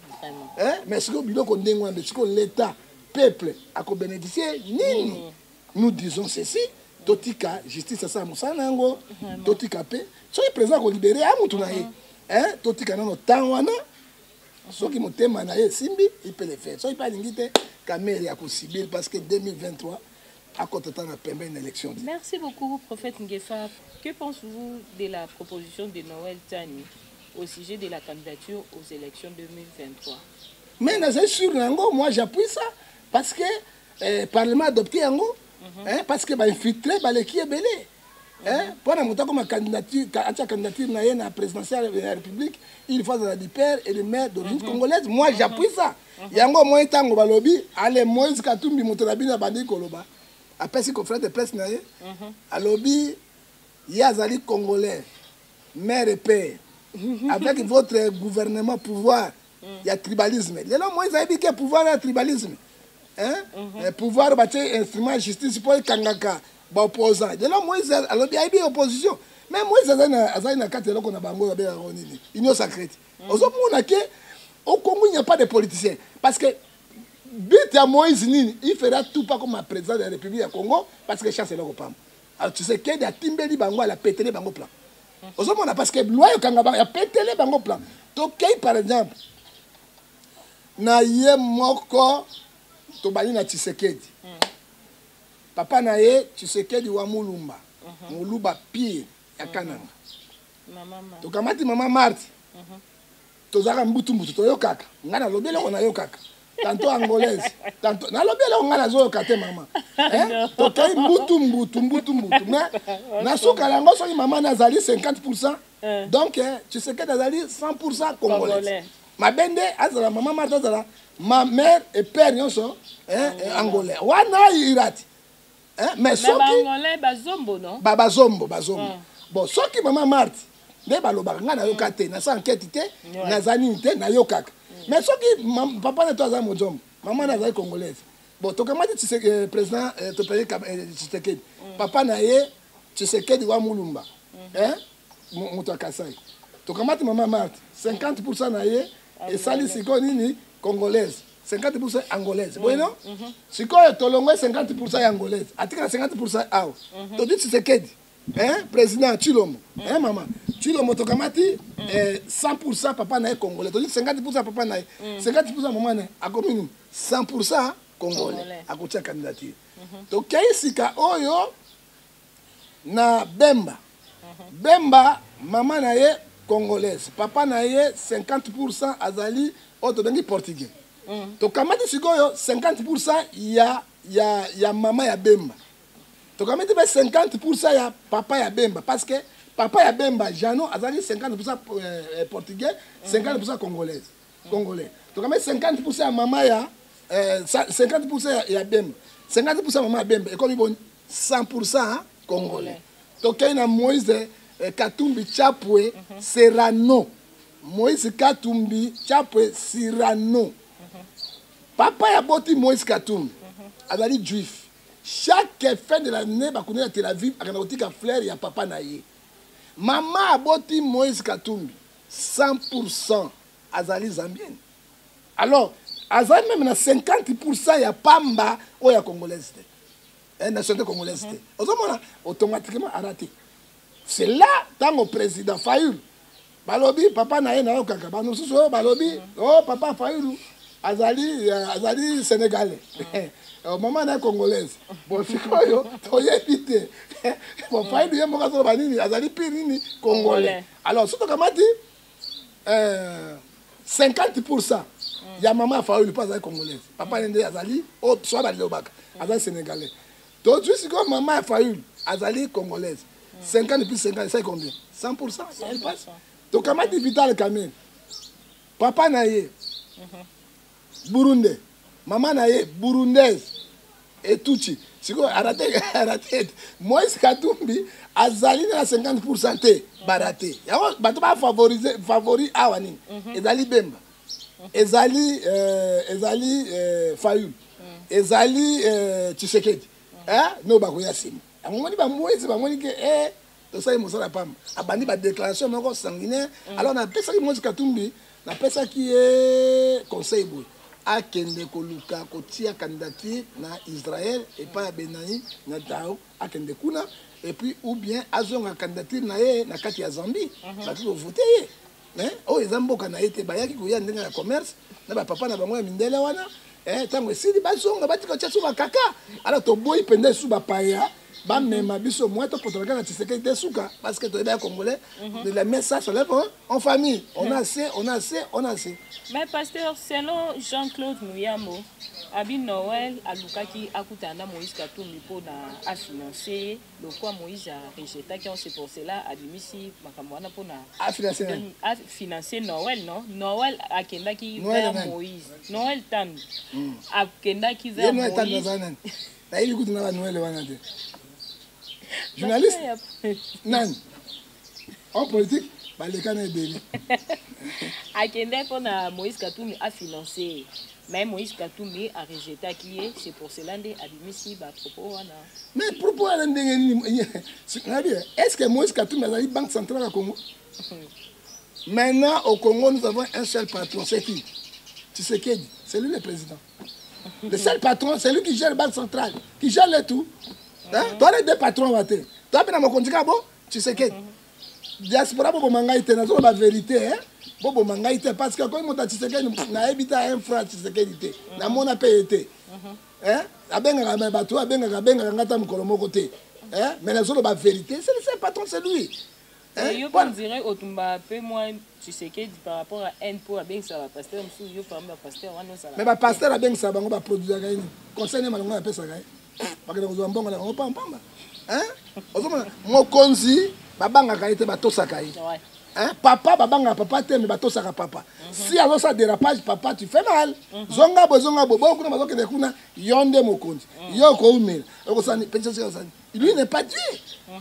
mais ce que biloko ndengwa mais ce que l'état peuple a ko bénéficier nini nous disons ceci totika justice ça musala ngo totika pe so président ko libérer amutu na ye totika nano tangwana soki motema na ye simbi il peut le faire so il pas lingite caméra ya ko civil parce que 2023 à côté de la première élection. Merci beaucoup, prophète Ngefa. Que pensez-vous de la proposition de Noël Tani au sujet de la candidature aux élections 2023? Mais c'est sûr, moi j'appuie ça parce que le Parlement a adopté parce que va infiltrer qui est belé. Pour la monter comme candidature à la présidentielle de la République, il faut la père et le maire d'origine congolaise. Moi j'appuie ça. Yango moi tango balobi, allez Moïse Katumbi Moutolabina bandi koloba. Après si confrère de presse naé, alobi yazali congolais, mère et père. Avec votre gouvernement pouvoir, il y a tribalisme. Là Moïse a dit que pouvoir est tribalisme. Pouvoir battre instrument de justice pour les kangaka. Opposant. De là, Moïse a eu opposition. Mais Moïse a une carte qu'on a bango union sacrée. Au Congo, il n'y a pas de politiciens. Parce que but à Moïse, il fera tout pas comme un président de la République du Congo, parce que chasse est là au PAM. Alors tu sais qu'il y a Timbeli Bango, elle a pété les bango plan. Parce que loi Kangaba a pété les bango plan. Donc, par exemple, na ye moko to bali na Tshisekedi. Papa na ye Tshisekedi wa Mulumba. Muluba pire ya Kananga. To kamati mama Marti. To zaka mbutu to yokaka. Ngana lobele ona yokaka. Tanto angolaise, tanto na lobele ngana zo yokate mama. To kai mbutu. Mais na soka lango so mama na zali 50%. Donc Tshisekedi azali 100% congolais. Ma bende azala mama Marti azala ma mère et père nyonso angolais. Wana irati. Mais soki angolais bazombo non bazombo bon soki mama Marti nde baloba ngana yokate na sa enquête te na zani te na yokaka mais soki papa na toi za mojombo maman na za congolaise bon to kamati Tshisekedi président to pays Tshisekedi papa na ye Tshisekedi wa Mulumba muto Kasai to kamati mama Marti 50% na ye et sali siko nini congolaise 50% angolaise. Bueno, si quoi tolongo 50% angolaise, atika 50% ao. To dit Tshisekedi, président Tshilombo, maman. Tshilombo to kamati 100% papa na congolais. To dit 50% papa na 50% maman na akomini 100% congolais. Akotia candidature. To kaisika oyo na Bemba. Bemba maman na ye congolaise, papa na ye 50% azali otobengi portugais. Donc, quand tu 50% ya maman ya Bemba. Donc, quand tu 50% ya papa ya Bemba. Parce que papa ya Bemba, Jano, azali 50% portugais, 50% congolais. Donc, quand 50% ya maman ya 50% ya Bemba. 50% maman ya Bemba. Et comme ils 100% congolais. Donc, quand il y a Moïse Katumbi Chapwe Serrano. Moïse Katumbi Chapwe Serrano. Papa a boti Moïse Katumbi. Azali juif. Chaque fin de l'année, bakouna Tel Aviv, a un fleur ya papa naye. Maman a boti Moïse Katumbi. 100% azali zambienne. Alors, azali même na 50% ya pamba ou ya congolaise. Nationalité congolaise. Automatiquement arrêté. C'est là, tant au président Fayoul. Balobi, papa naye na yokaka. Banosuso, balobi, oh papa Fayoul. Azali sénégalais. Maman est congolaise. Bon, c'est quoi yo? Toye pité. Bon, Fayoul yé moka so banini, azali pirini congolais. Alors, surtout comme dit 50%. Ya maman Fayoul pas azali congolaise. Papa nende azali oh soit bali obaka. Azali sénégalais. Donc juste comme maman Fayoul azali congolaise. 50 plus 50, c'est combien? 100%. Elle passe. Donc, comment dit Vital Kamel? Papa naye, Burundais. Maman naye, Burundaise. Et Tuchi. Si vous arrêtez, Moïse Katumbi, Azali na 50% te, baraté. Bato ba favori awani. Ezali Bemba. Ezali Fayoul. Ezali Tshisekedi. No bakoya simu. Amoni ba Moïse ba moni ke to sai mosala pam abandi ba déclaration moko sanguinaire alors na pesa ki Moïse Katumbi na pesa ki conseil boy akende koluka kotia candidature na Israël et pas Benaï na Dao akende kuna et puis ou bien azonga candidature na ye na kati ya Zambie ba to voter o ezamboka na ete bayaki koya ndenga ya commerce na ba papa na bango ya mindele wana tango esili bazonga batika tia suka kaka ala toboyi pende su bapaya bamema biso moi topotelaka na Tshisekedi de suka parce que toyeba congolais de la mettre ça sur en famille on a assez. Mais pasteur, selon Jean-Claude Mouyamo, Abi Noël alukaki akutana Moïse Katumbi pour na financer le quoi Moïse a rejeté qui c'est pour cela abimisi makamwana pour na financer Noël non Noël akendaki vers Moïse Noël tan akendaki vers Moïse na ili kutuna Noël wana de journaliste nan en politique baleka na ebeli akende pour na Moïse Katumbi a financé. Mais Moïse Katumbi a rejeté qui est, c'est pour cela que Abimisi va propos. Mais propos est-ce que Moïse Katumbi a la Banque centrale au Congo? Maintenant, au Congo, nous avons un seul patron, c'est qui? Tshisekedi, c'est lui le président. Le seul patron, c'est lui qui gère la Banque centrale, qui gère le tout. Hein? Toi, les deux patrons, toi, tu as mon bon, Tshisekedi. Diaspora, pour manga, il y a la vérité. Hein? Bobo mangaïté parce que quand on Tshisekedi na habita un frère Tshisekedi na mona payé hein abenga ba bato abenga ngata mukolo moko te hein mais la zone ba vérité c'est le seul patron c'est lui hein yo on dirait otumba peu moins Tshisekedi par rapport à un pour abenga ça pasteur monsieur yo parmi pasteur wana ça mais ba pasteur abenga ça bango ba produire ga ini conseil malonga pesa ga parce que zo mbongo na pamba hein ozoma mokonzi babanga ka ite batosa ka yi hein? Papa, papa t'aime, mais ça papa. Si alors ça dérapage, papa, tu fais mal. Zonga bobo, kuna mazoke de kuna, yonde mokonzi. Yoko umel. Lui n'est pas Dieu.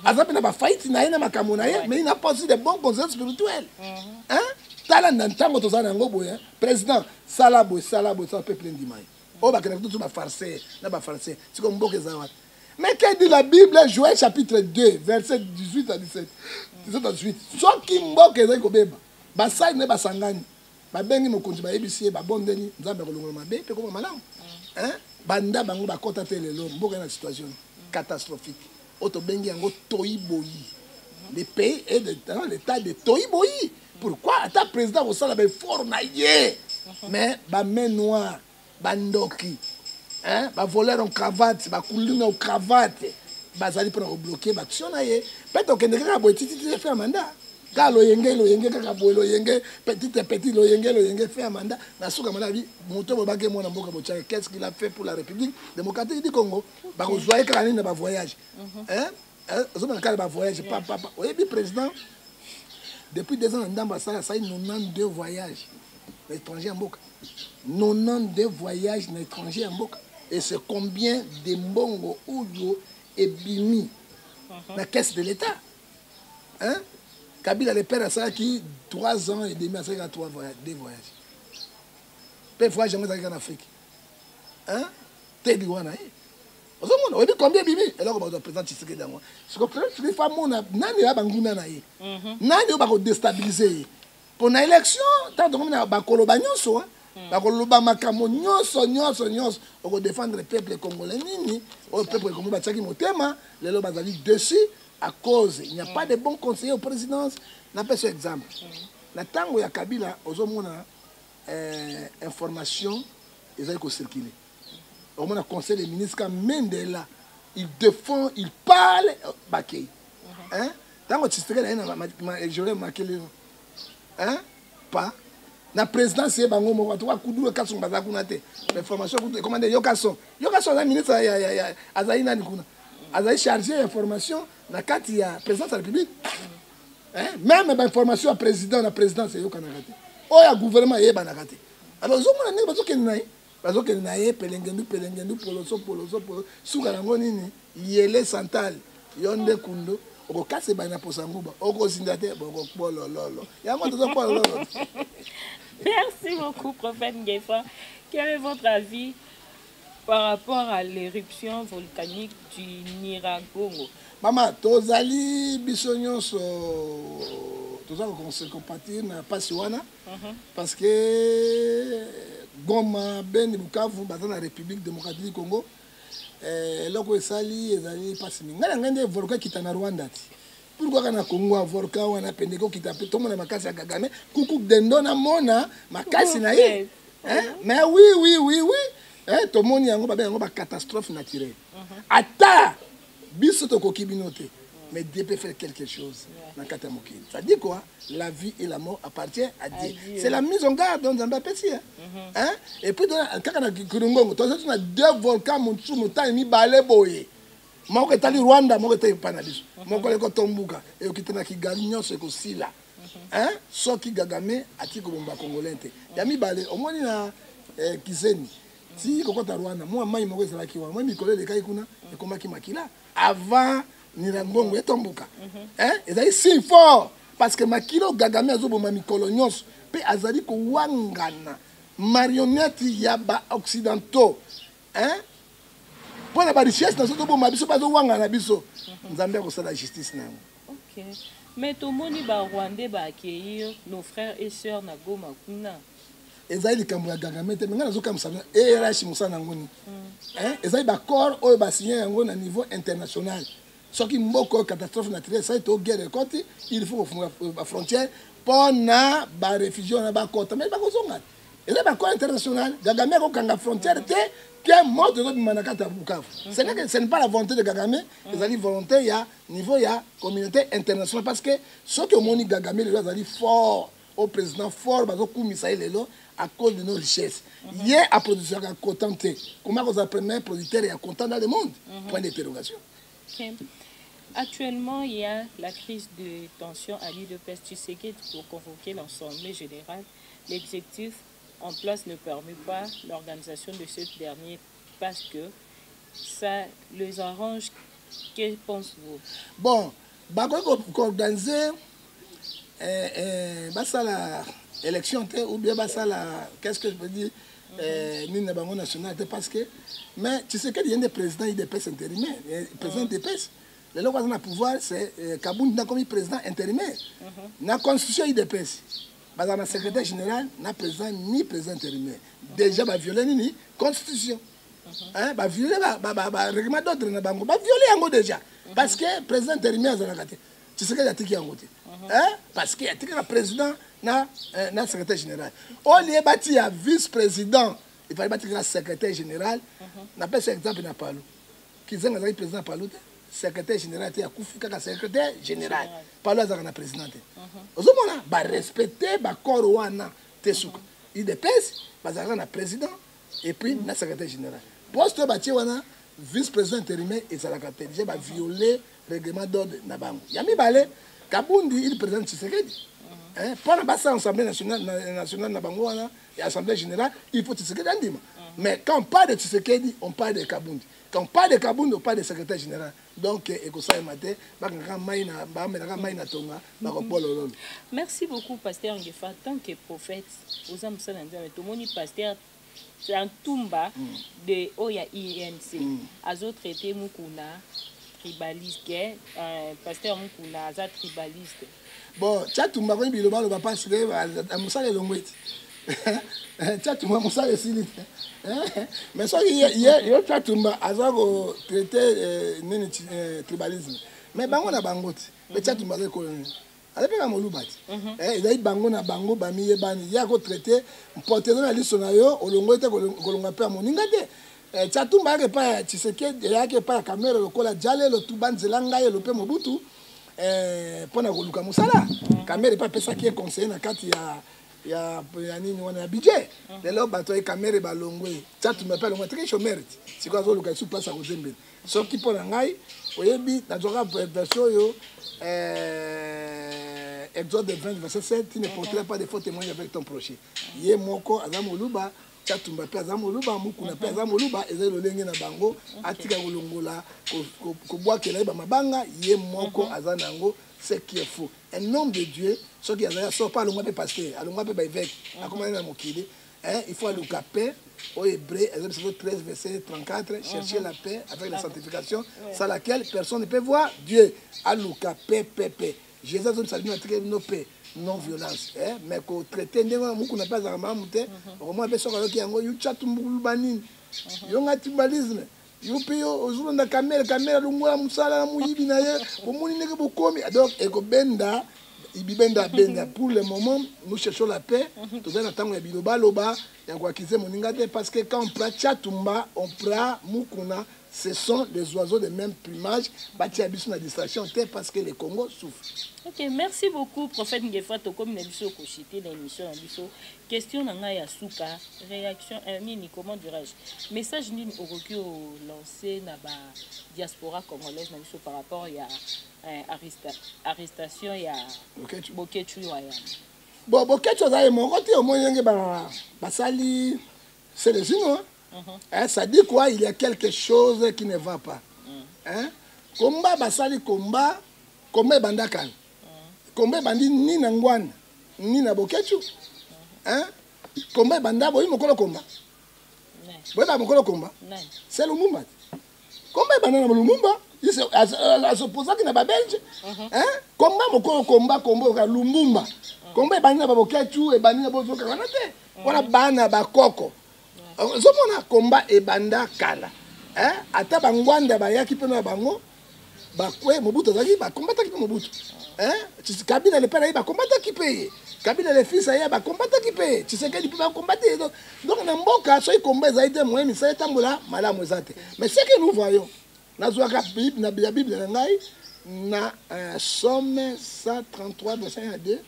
Azape n'a pas failli, n'a rien à makamonaye, mais il n'a pas aussi de bons conseils spirituels. Hein? Talan n'entend que ça n'a pas président, salabo, ça peut plein d'image. Oh, bah, tout va farcer, n'a pas farcer. C'est comme beaucoup de mais qu'est-ce que dit la Bible, Joël chapitre 2, verset 18 à 17. 17 à 18. Ce qui m'a dit que c'est basai ne basangani. Babengi mokonzi ba ebisi ba bondeni nzambe ko longola mabe pe ko malamu. Hein? Banda bango ba kota tele lo mboka na situation catastrophique. Oto bengi yango toyiboyi. Le pays est dans l'état de toyiboyi. Pourquoi ta président au sala ba fort na yé. Mais ba main noire, bandoki. Hein, ba voler en cravate, ba couler en cravate, ba zali pour bloquer ba tionaye. Peut-être que ndeka bo titi fait mandat. Ka lo yenge ka bo lo yenge petit lo yenge fait mandat. Na suka malabi moto bo bake mona mboka bo tchaka. Qu'est-ce qu'il a fait pour la République démocratique du Congo? Ba ko zoyer ka nini ba voyage. Hein? Ozoma ka ba voyage papa. Oui, président depuis 2 ans ndamba ça 92 voyages l'étranger en mboka. 92 voyages à l'étranger en Boka. Et c'est combien de mbongo Ouyo et Bimi dans la caisse de l'État. Hein? Kabila le père à ça qui 3 ans et demi à ça 2 voyages. Peu voyage en Afrique. Hein? T'es dit wana. On dit combien Bimi? Et là on va présenter Tshisekedi dans moi. Ce que les femmes on a nani ya banguna na ye. Nani ba ko déstabiliser. Pour une élection, tant que on a ba koloba nyonso hein. Bakoloba makambo nyonso on défendre le peuple congolais nini le peuple congolais bataki motema lelo bazali dessus à cause il n'y a pas de bons conseillers aux présidences n'a pas ce exemple la tango ya Kabila ozomona information ezali ko circuler on a conseil des ministres comme Mendela il défend il parle bakei hein tango Tshisekedi na j'aurais marqué hein pas la présidence c'est bango moko to kudu ka son baza kuna te mais formation commandé yokason la ministre ya azali nani kuna azali chargé information na kati ya présidence de la République hein même ba information à président na présidence yokana kate o ya gouvernement yeba na kate alors zomona nini bazokeli na ye pelengendu poloso suka nango nini yele santal yonde kundo okokase bana posanguba okozinda te bokolololo yango tozopololo. Merci beaucoup, prophète Ngefa. Quel est votre avis par rapport à l'éruption volcanique du Nyiragongo? Maman, tozali bisonyos tozali se compatir na pasiwana parce que Goma Ben Bukavu dans la République démocratique du Congo loko esali ezali pasi ngala ngende volcan kitana Rwanda. Pourquoi kana Congo volcan wana pendeko kitape to mona makasi ya Kagame kuku dendo na mona makasi na ye hein mais oui tomoni yango babe yango ba catastrophe naturelle ata biso tokoki binote mais Dieu peut faire quelque chose dans kata mokili. Ça dit quoi? La vie et la mort appartient à Dieu. C'est la mise en garde dans Nzambe apesi hein. Et puis kaka na Kirungongo tozo na deux volcans montu montagne mi balé boye. Moko etali Rwanda moko etali pana biso. Moko leko tombuka et okitana Kigali nyonso ekosila. Hein? Soki Gagame ati ko bomba congolais te. Ya mi balé omoni na Kiseni. Si kokota Rwanda moi mai moko ezalaki wa moi mikolo de kai kuna ekomaki makila avant Nirangongo etombuka hein ezali si fort parce que makilo Gagame azoboma mikolo nyonso pe azali ko wangana marionnette ya ba occidentaux hein pour la richesse na soto boma biso bazo wangana biso Nzambe ko sala justice na. OK. Mais tout moni ba Rwandais ba accueillir nos frères et sœurs na Goma kuna. Ezali likambo ya Gagame te menga nazo kamsana RH musana ngoni hein ezali ba corps oyo ba signé yango na niveau international. Ce qui est catastrophe naturelle, ça est au guerre de côte, il faut la frontière pour na ba réfugiés na ba côte mais ba kozonga. Et là ba corps international, Gagame ko kanga frontière te que mort de manakata Bukavu. Ce n'est pas la volonté de Gagame, c'est la volonté il y a niveau il y a communauté internationale parce que ce que moni Gagame les azali fort au président fort bazo kumisa lelo à cause de nos richesses. Hier à production à contenté. Comment vous premier producteur et à content dans le monde? Point d'interrogation. Okay. Actuellement, il y a la crise de tension à l'île de Pest. Tu sais que pour convoquer l'Assemblée générale, l'exécutif en place ne permet pas l'organisation de ce dernier parce que ça les arrange. Que pensez-vous? Bon, pour organiser la élection ou bien qu'est-ce que je peux dire Nina Bango national parce que mais tu sais qu'il y a des présidents IDPS intérimaires, président IDPS. Le local dans le pouvoir, c'est Kabound n'a comme président intérimaire. Dans la constitution IDPS, dans le secrétaire général, n'a président ni président intérimaire. Déjà, va violer ni constitution. Va violer le règlement d'ordre na bango, va violer déjà. Parce que le président intérimaire est en tu sais qu'il y a qui en côté. Parce qu'il y a le président na secrétaire général. Au lieu de un vice-président, il fallait bâtir un secrétaire général. On appelle ça exemple na Palou. Qui est le président Palou? Secrétaire général, il y a secrétaire général. Palou est le président. Au moment là, respecter le corps ouana Tessouk. Il dépêche, il y a un président et puis un secrétaire général. Poste bâti ouana, vice-président intérimaire et ça l'a déjà violé le règlement d'ordre na bango. Yami balé, Kabundi il présente Tshisekedi. Pour la basse Assemblée nationale na bango et Assemblée générale, il faut Tshisekedi andima. Mais quand on parle de Tshisekedi, on parle de Kabundi. Quand on parle de Kabundi, on parle de secrétaire général. Donc, merci beaucoup, Pasteur Ngefa. Tant que prophète, aux hommes tout le monde pasteur, c'est un tumba de Oya INC. Azo traité Mukuna, tribaliste, pasteur Mukuna, Aza tribaliste. Bon, Tchatumba, quand il va passer à Moussa et Longweti. Tchatumba, Moussa et Silit. Mais ça, il y a Tchatumba, Aza traité tribalisme. Mais Bango na Bangote, mais Tchatumba est colonel. Avec la Molubati. Il y a Bango na Bango, Bami et Bani. Il y a traité, porté dans la liste Sonayo, au Longweti, Golonga Père Moningade. Tchatumba n'est pas, tu sais qu'il y a pas la caméra, le cola Djale, le Touban Zelanga et le Père Mobutu. Pour na koluka musala caméra pas pesa qui est conseiller na kati ya nini wana budget lelo bato e caméra ba longwe tatu me pele ngati ke mérite si quoi zo luka su place à kozembela so ki pona ngai oyebi na zoka version yo Exode 20 verset 7 tu ne porteras pas de faux témoins avec ton prochain ye moko azamoluba Tchatumba pe azamoluba mukuna pe azamoluba ezelo lenge na bango atika kolongola ko boakela ba mabanga ye moko azanango ce qui est faux un homme de Dieu ce qui a sort pas le moi pe pasteur alongwa pe ba évêque akomana na mokili il faut aller au paix au hébreu Exode 13 verset 34 chercher la paix avec la sanctification sans laquelle personne ne peut voir Dieu aluka paix Jésus a dit nos paix non violence mais ko traiter ndenge muku na pas amamu te au moins beso ko yango yu Tchatumba yo ngati balisme yo ozulu na kamera lungula musala na muyibi na ye bomuni ndenge bokomi donc eko benda ibibenda benda. Pour le moment, nous cherchons la paix. Tout ça, nous biloba loba. Et on quitter mon ingate parce que quand on prend Tchatumba, on prend Mukuna. Ce sont des oiseaux de même plumage. Bati abisu na distraction parce que le Congo souffre. Ok, merci beaucoup, prophète Ngefa. Comme nous avons cité dans l'émission, question nanga ya souka, réaction, comment dirais-je, message ni au lancé na ba diaspora congolaise par rapport à arrestation ya Boketu ya. Bon, Boketu za mon côté au moins yenge basali c'est les Chinois. Ça dit quoi? Il y a quelque chose qui ne va pas. Combat basali combat bandakan. Combat bandi ni na ngwana ni na Boketu. Combat banda boyi mokolo combat. Boyi ba mokolo combat. C'est Lumumba. Combat banda na Lumumba. Il s'opposa qui na ba Belge. Combat mokolo combat Lumumba. Combat banda na Boketu e bandi na bozoka wana te. Wana bana ba koko. Zomona combat e banda kala. Ata bangwanda bayaki pe na bango bakwe Mobutu zaki ba combataki pe Mobutu. Kabila le père ba combataki pe. Kabila le fils ya ba combataki pe. Tshisekedi pe ba combataki. Donc na mboka so combat zaite moyemi sa etambola malamu ezate. Mais ce que nous voyons na zwaka Bible na Bible na ngai na Somme 133 verset 2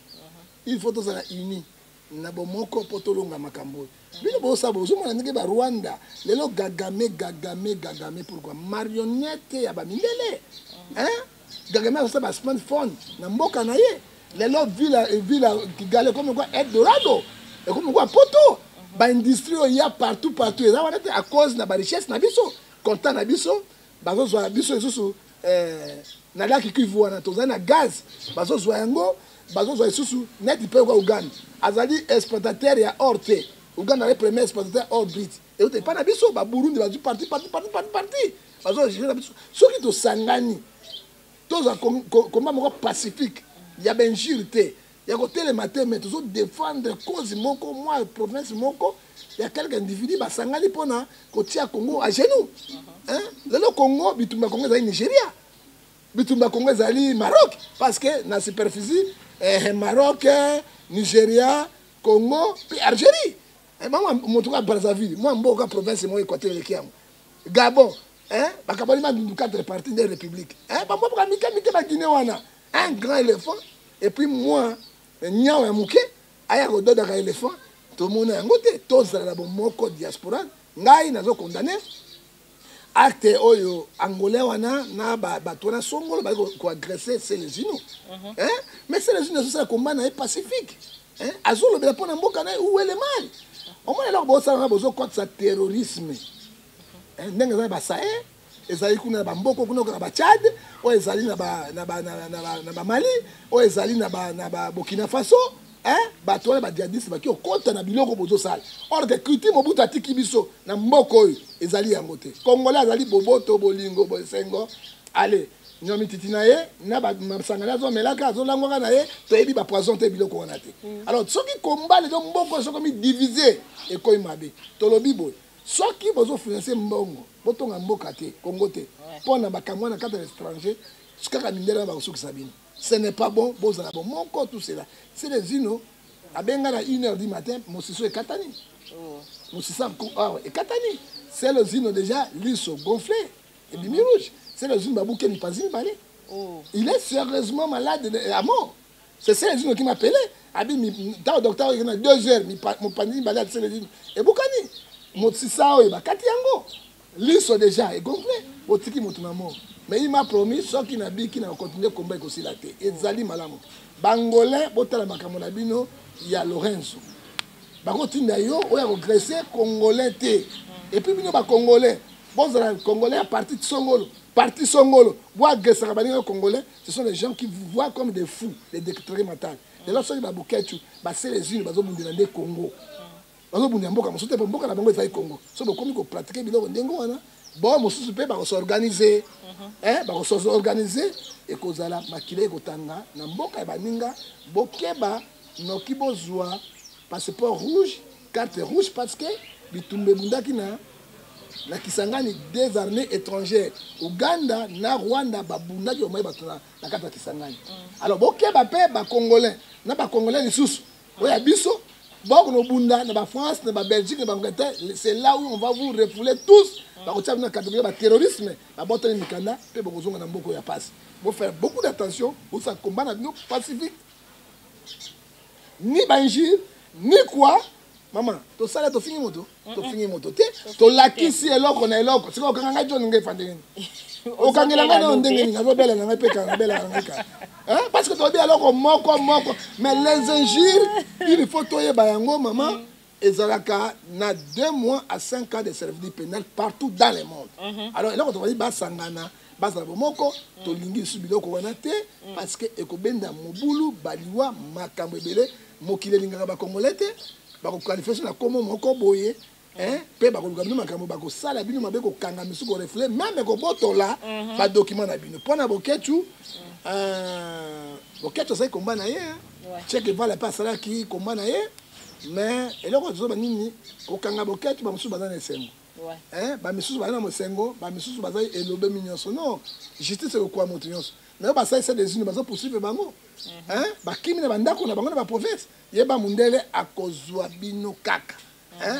il faut tous être unis. Na bomoko potolonga makambo. Bino bosa bozo mona ndenge ba Rwanda lelo gagame pourquoi marionnette ya ba mindele. Gagame ça ba smartphone na mboka na ye. Lelo villa Kigali comme quoi Eldorado et comme quoi poto ba industrie il y a partout et ça wana à cause na ba richesse na biso content na biso bazo zo biso esusu na laki kivu na tozana gaz bazo zo yango bazo zo esusu net pe kwa Uganda azali exportateur ya orte Uganda le premier exportateur hors brit et ote pas na biso ba Burundi bazo parti bazo gérer na biso soki to sangani toza combat moko pacifique ya benjirité ya ko télématé mais toujours défendre cause moko moi province moko ya quelques individus ba sangani pona ko tia Congo à genoux le Congo bitumba Congo za Nigeria bitumba Congo za Maroc parce que na superficie Maroc Nigeria Congo puis Algérie moi motuka Brazzaville moi mboka province moi Équateur lekiam Gabon bakabali ma 4 parties de république ba mboka mika ba Guinée wana un grand éléphant et puis moi nyao ya muke aya ko doda ka éléphant to mona ngote to zala bo moko diaspora ngai nazo condamner acte oyo angolais wana na batona songolo ba ko agresser c'est les Inuits mais c'est les Inuits ça combat na pacifique azolo bela pona mboka na où est le mal au moins alors bo ça bozo contre ça terrorisme ndenge za ba Sahel ezali kuna ba mboko kuna ba Tchad o ezali na ba Mali o ezali na ba Burkina Faso bato ba djihadiste ba ki okota na biloko bozo sala or que kriti Mobutu atiki biso na mboko oyo ezali yango te Congolais azali boboto bolingo bosengo allez nyomi titi na ye na ba masangana zo melaka zo langwaka na ye to yebi ba poison te biloko wana te alors soki combat les mboko so comme diviser et koy mabe to lobi boy soki bozo financer mbongo botonga mboka te Congo te pona bakamwa na kata étranger kaka mindela ba soki sabine ce n'est pas bon bozala bon mon corps tout cela c'est les Inuits à benga na 1h du matin mosiso et katani mosisa et katani c'est les Inuits déjà liso gonflé et bimi rouge c'est les Inuits babouke ni pazini balé il est sérieusement malade à mort c'est les Inuits qui m'appelait abi mi ta docteur il y a 2 heures mon panier balade c'est les Inuits et bukani mosisa o ba kati yango liso déjà est gonflé botiki motuna mort. Mais il m'a promis, ceux qui n'ont qui n'ont continué le combat aussi la tête. Et Zali Malamu. Bangolais, Botala Makamolabino, il y a Lorenzo. Bakotine d'ailleurs, on a regressé Congolais. Et puis, il y a Congolais. Bon, Congolais à partir de Songolo. Parti Songolo. Bois Gessarabani Congolais, ce sont les gens qui vous voient comme des fous, des déclarés matins. Et lorsqu'ils va bouquetu, c'est les unes, ils vont Congo. Ils vont Mboka, mais surtout Mboka, la Bango est Congo. C'est comme ils pratiquent, ils vont Dengo. Bon mosusu pe ba s'organiser ba s'organiser et kozala makile kotanga na mboka ba ninga bokeba noki bozwa passeport rouge carte rouge parce que bitumbe bundaki na na Kisangani des armées étrangères Ouganda na Rwanda babunda ki omoye batuna na kata Kisangani alors boke ba pe ba congolais na ba congolais lisusu oya biso boko no bunda na ba France na ba Belgique na ba Angleterre c'est là où on va vous refouler tous ba kotia na catégorie ba terrorisme ba botani mikanda pe bokozonga na mboko ya passe faut faire beaucoup d'attention pour ça combat na nous pacifique ni banjir ni quoi maman to sala to fingi moto te to lakisi eloko na eloko siko okanga jo nge fandeni okangela ngana ndenge ni nazo bela na peka na bela na ka hein parce que to bi eloko moko mais les injures il faut toyeba yango maman ezalaka na 2 mois à 5 ans de service pénal partout dans le monde alors eloko to va basangana basala bomoko to lingi subiloko wana te parce que ekobenda mobulu baliwa makambo ebele mokile lingaka ba congolais bako qualifier na komo moko boye pe bako lugabino makambo bako sala bino mabeko kanga misuko reflet même ko botola ba document na bino pona boketu boketu sai komba na ye check vale pas sala ki komba na ye mais eloko zo ba nini ko kanga boketu ba musu bazana esengo ba misusu bazana mosengo ba misusu bazai elobe minyoso non justice ko kwa moto nyonso na ba sai c'est des unes bazo poursuivre bango ba kimi na bandako na bango na ba province yeba mundele akozwa bino kaka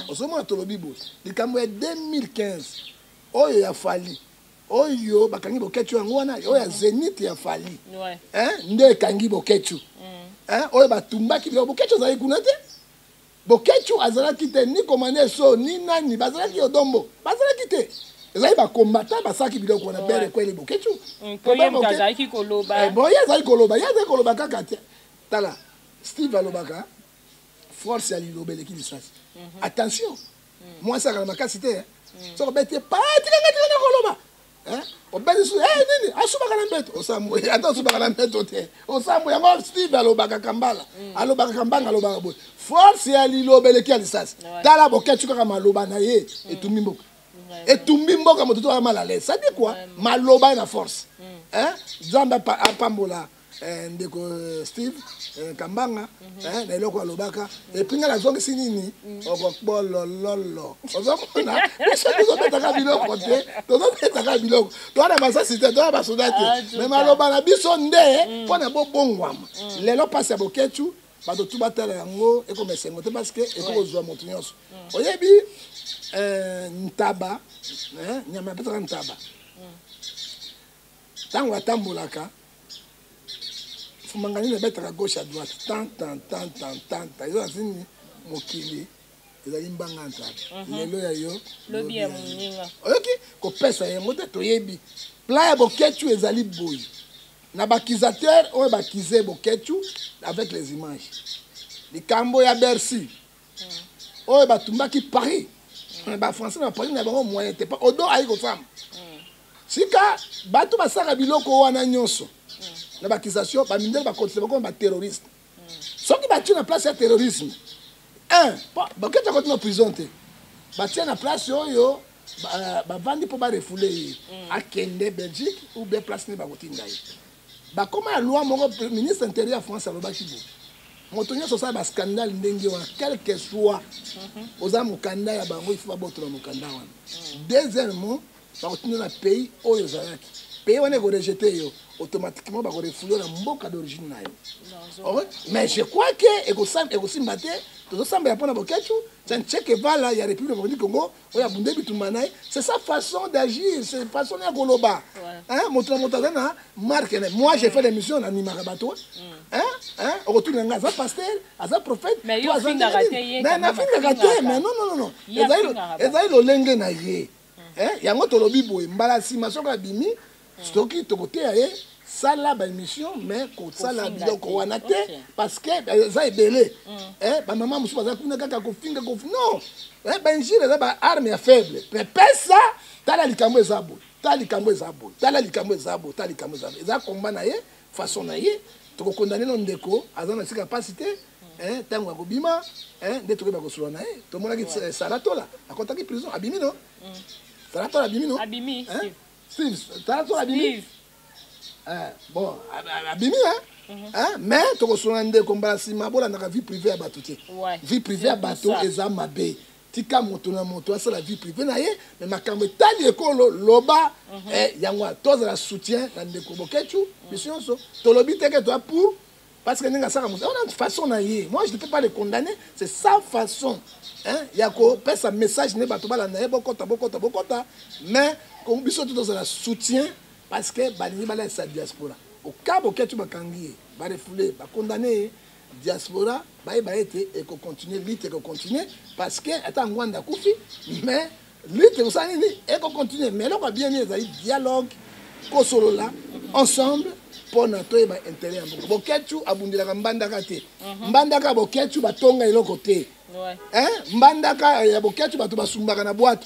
osoma tolobi bo likambo ya 2015 oyo ya fali oyo bakangi boketu yango wana oyo ya Zénith ya fali nde kangi boketu oyo batumbaki boketu za ikuna te boketu azalaki te ni komane so ni nani bazalaki odombo bazalaki te ezali ba combattant basaki biloko wana bere kweli boketu problème kazaki koloba boye ezali koloba kaka te tala Steve alobaka force ya lilobele ki lisasi attention moi ça kana makasi te so bete pa tika koloba obeli su nini asubaka na mbeto osambo ata asubaka na mbeto te osambo yango Steve alobaka kambala alobaka kambanga alobaka boy force ya lilobele ki lisasi tala boketu kaka maloba na ye etumbi mboka etumbi mboka moto to mal à l'aise ça dit quoi maloba na force Zamba apambola ndeko Steve kambanga na eloko alobaka epinga la zongi sinini okobolololo ozokona biso betaka biloko te betaka biloko to na basasi te to ba soldate mais maloba na biso nde pona bobongwama lelo pasi ya boketu bato tu batala yango ekomesengo te parce que ekozwa moto nyonso oyebi ntaba nyama petaka ntaba tango atambolaka fumangani na betaka gauche à droite tant ils ont fini mokili ezali mbanga ntaba lelo ya yo lobi ya muninga oyoki kopesa yango te toyebi plan ya boketu ezali boye na bakizateur oyo bakize boketu avec les images likambo ya Bercy oyo batumbaki Paris ba français na Paris na bango moyen te pas odo ayi ko femme sika bato basaka biloko wana nyonso na bakisation ba mindele ba continuer comme ba terroriste soki ba tue na place ya terrorisme ba keta continue prison te ba tue na place oyo ba vandi po ba refouler akende Belgique ou bien place ne ba kotinda ye ba koma loi moko ministre intérieur France alobaki bo moto nyonso sala ba scandale ndenge wana quel que soit oza mokanda ya bango il faut babotola mokanda wana deuxièmement ba kotinda na pays oyo zalaki pays wana ko rejeter yo automatiquement ba ko refouler na mboka d'origine na yo mais je crois que ekosimba te tozosamba ya pona boketu tchenke vala ya République du Congo oya bunde bitumanaye c'est sa façon d'agir c'est façon ya koloba moto na marque moi j'ai fait l'émission na nimaka bato retour nga za pasteur aza prophète mais yo finga raté mais na finga raté mais non ezali lolenge na ye yango tolobi boye mbala sima soka bimi stoki tokoteya ye sala ba émission mais ko sala biloko wana te parce que ça ebele ba maman musu baza kuna kaka ko finga ko non ba njira za ba arme ya faible mais pesa tala likambo ezabo tala likambo ezabo eza komba na ye façon na ye to condamner no ndeko azana sika capacité tango akobima nde tokoba ko sula na ye to mona ki saratola akontaki prison abimi no saratola abimi no abimi Steve saratola abimi bon abimi mais tokosona nde kombala sima bola na vie privée ya bato te vie privée ya bato eza mabe tika moto na moto asa la vie privée na ye mais makambo tali ekolo loba yango toza la soutien na ndeko Boketu mission so tolobi teke toi pour parce que ninga saka on a une façon na ye moi je ne peux pas le condamner c'est sa façon yako pesa message ne bato bala na ye bokota mais comme biso tout dans la soutien parce que balingi bala sa diaspora au cas Boketu bakangi ba refoulé ba condamner diaspora ba été et qu'on continue lutte et qu'on continue parce que attends ngwanda kufi mais lutte ça ni et qu'on continue mais là bien ezali dialogue ko solo là ensemble pour notre intérêt Boketu abundela mbandaka te mbandaka Boketu batonga eloko te mbandaka ya Boketu bato basumbaka na boîte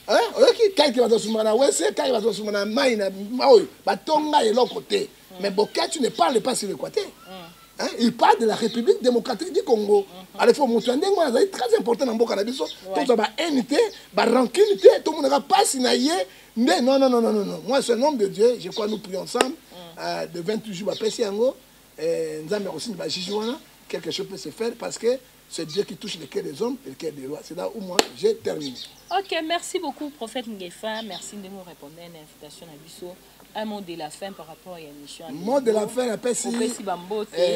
oyoki kai bato basumbaka na wese kai bato basumbaka na mai na oyo batonga eloko te mais Boketu ne parle pas sur le côté. Il parle de la République démocratique du Congo. Alors il faut montrer un très important dans le Canada. Tout ça va unité, va rancunité, tout le monde va pas signaler. Mais non. Moi, c'est un homme de Dieu. Je crois que nous prions ensemble. De 28 jours, nous avons aussi quelque chose peut se faire parce que c'est Dieu qui touche le cœur des hommes et le cœur des rois. C'est là où moi, j'ai terminé. Ok, merci beaucoup, prophète Ngefa. Merci de nous répondre à l'invitation à Bissot. Un mot de la fin par rapport à l'émission. Mot de la fin,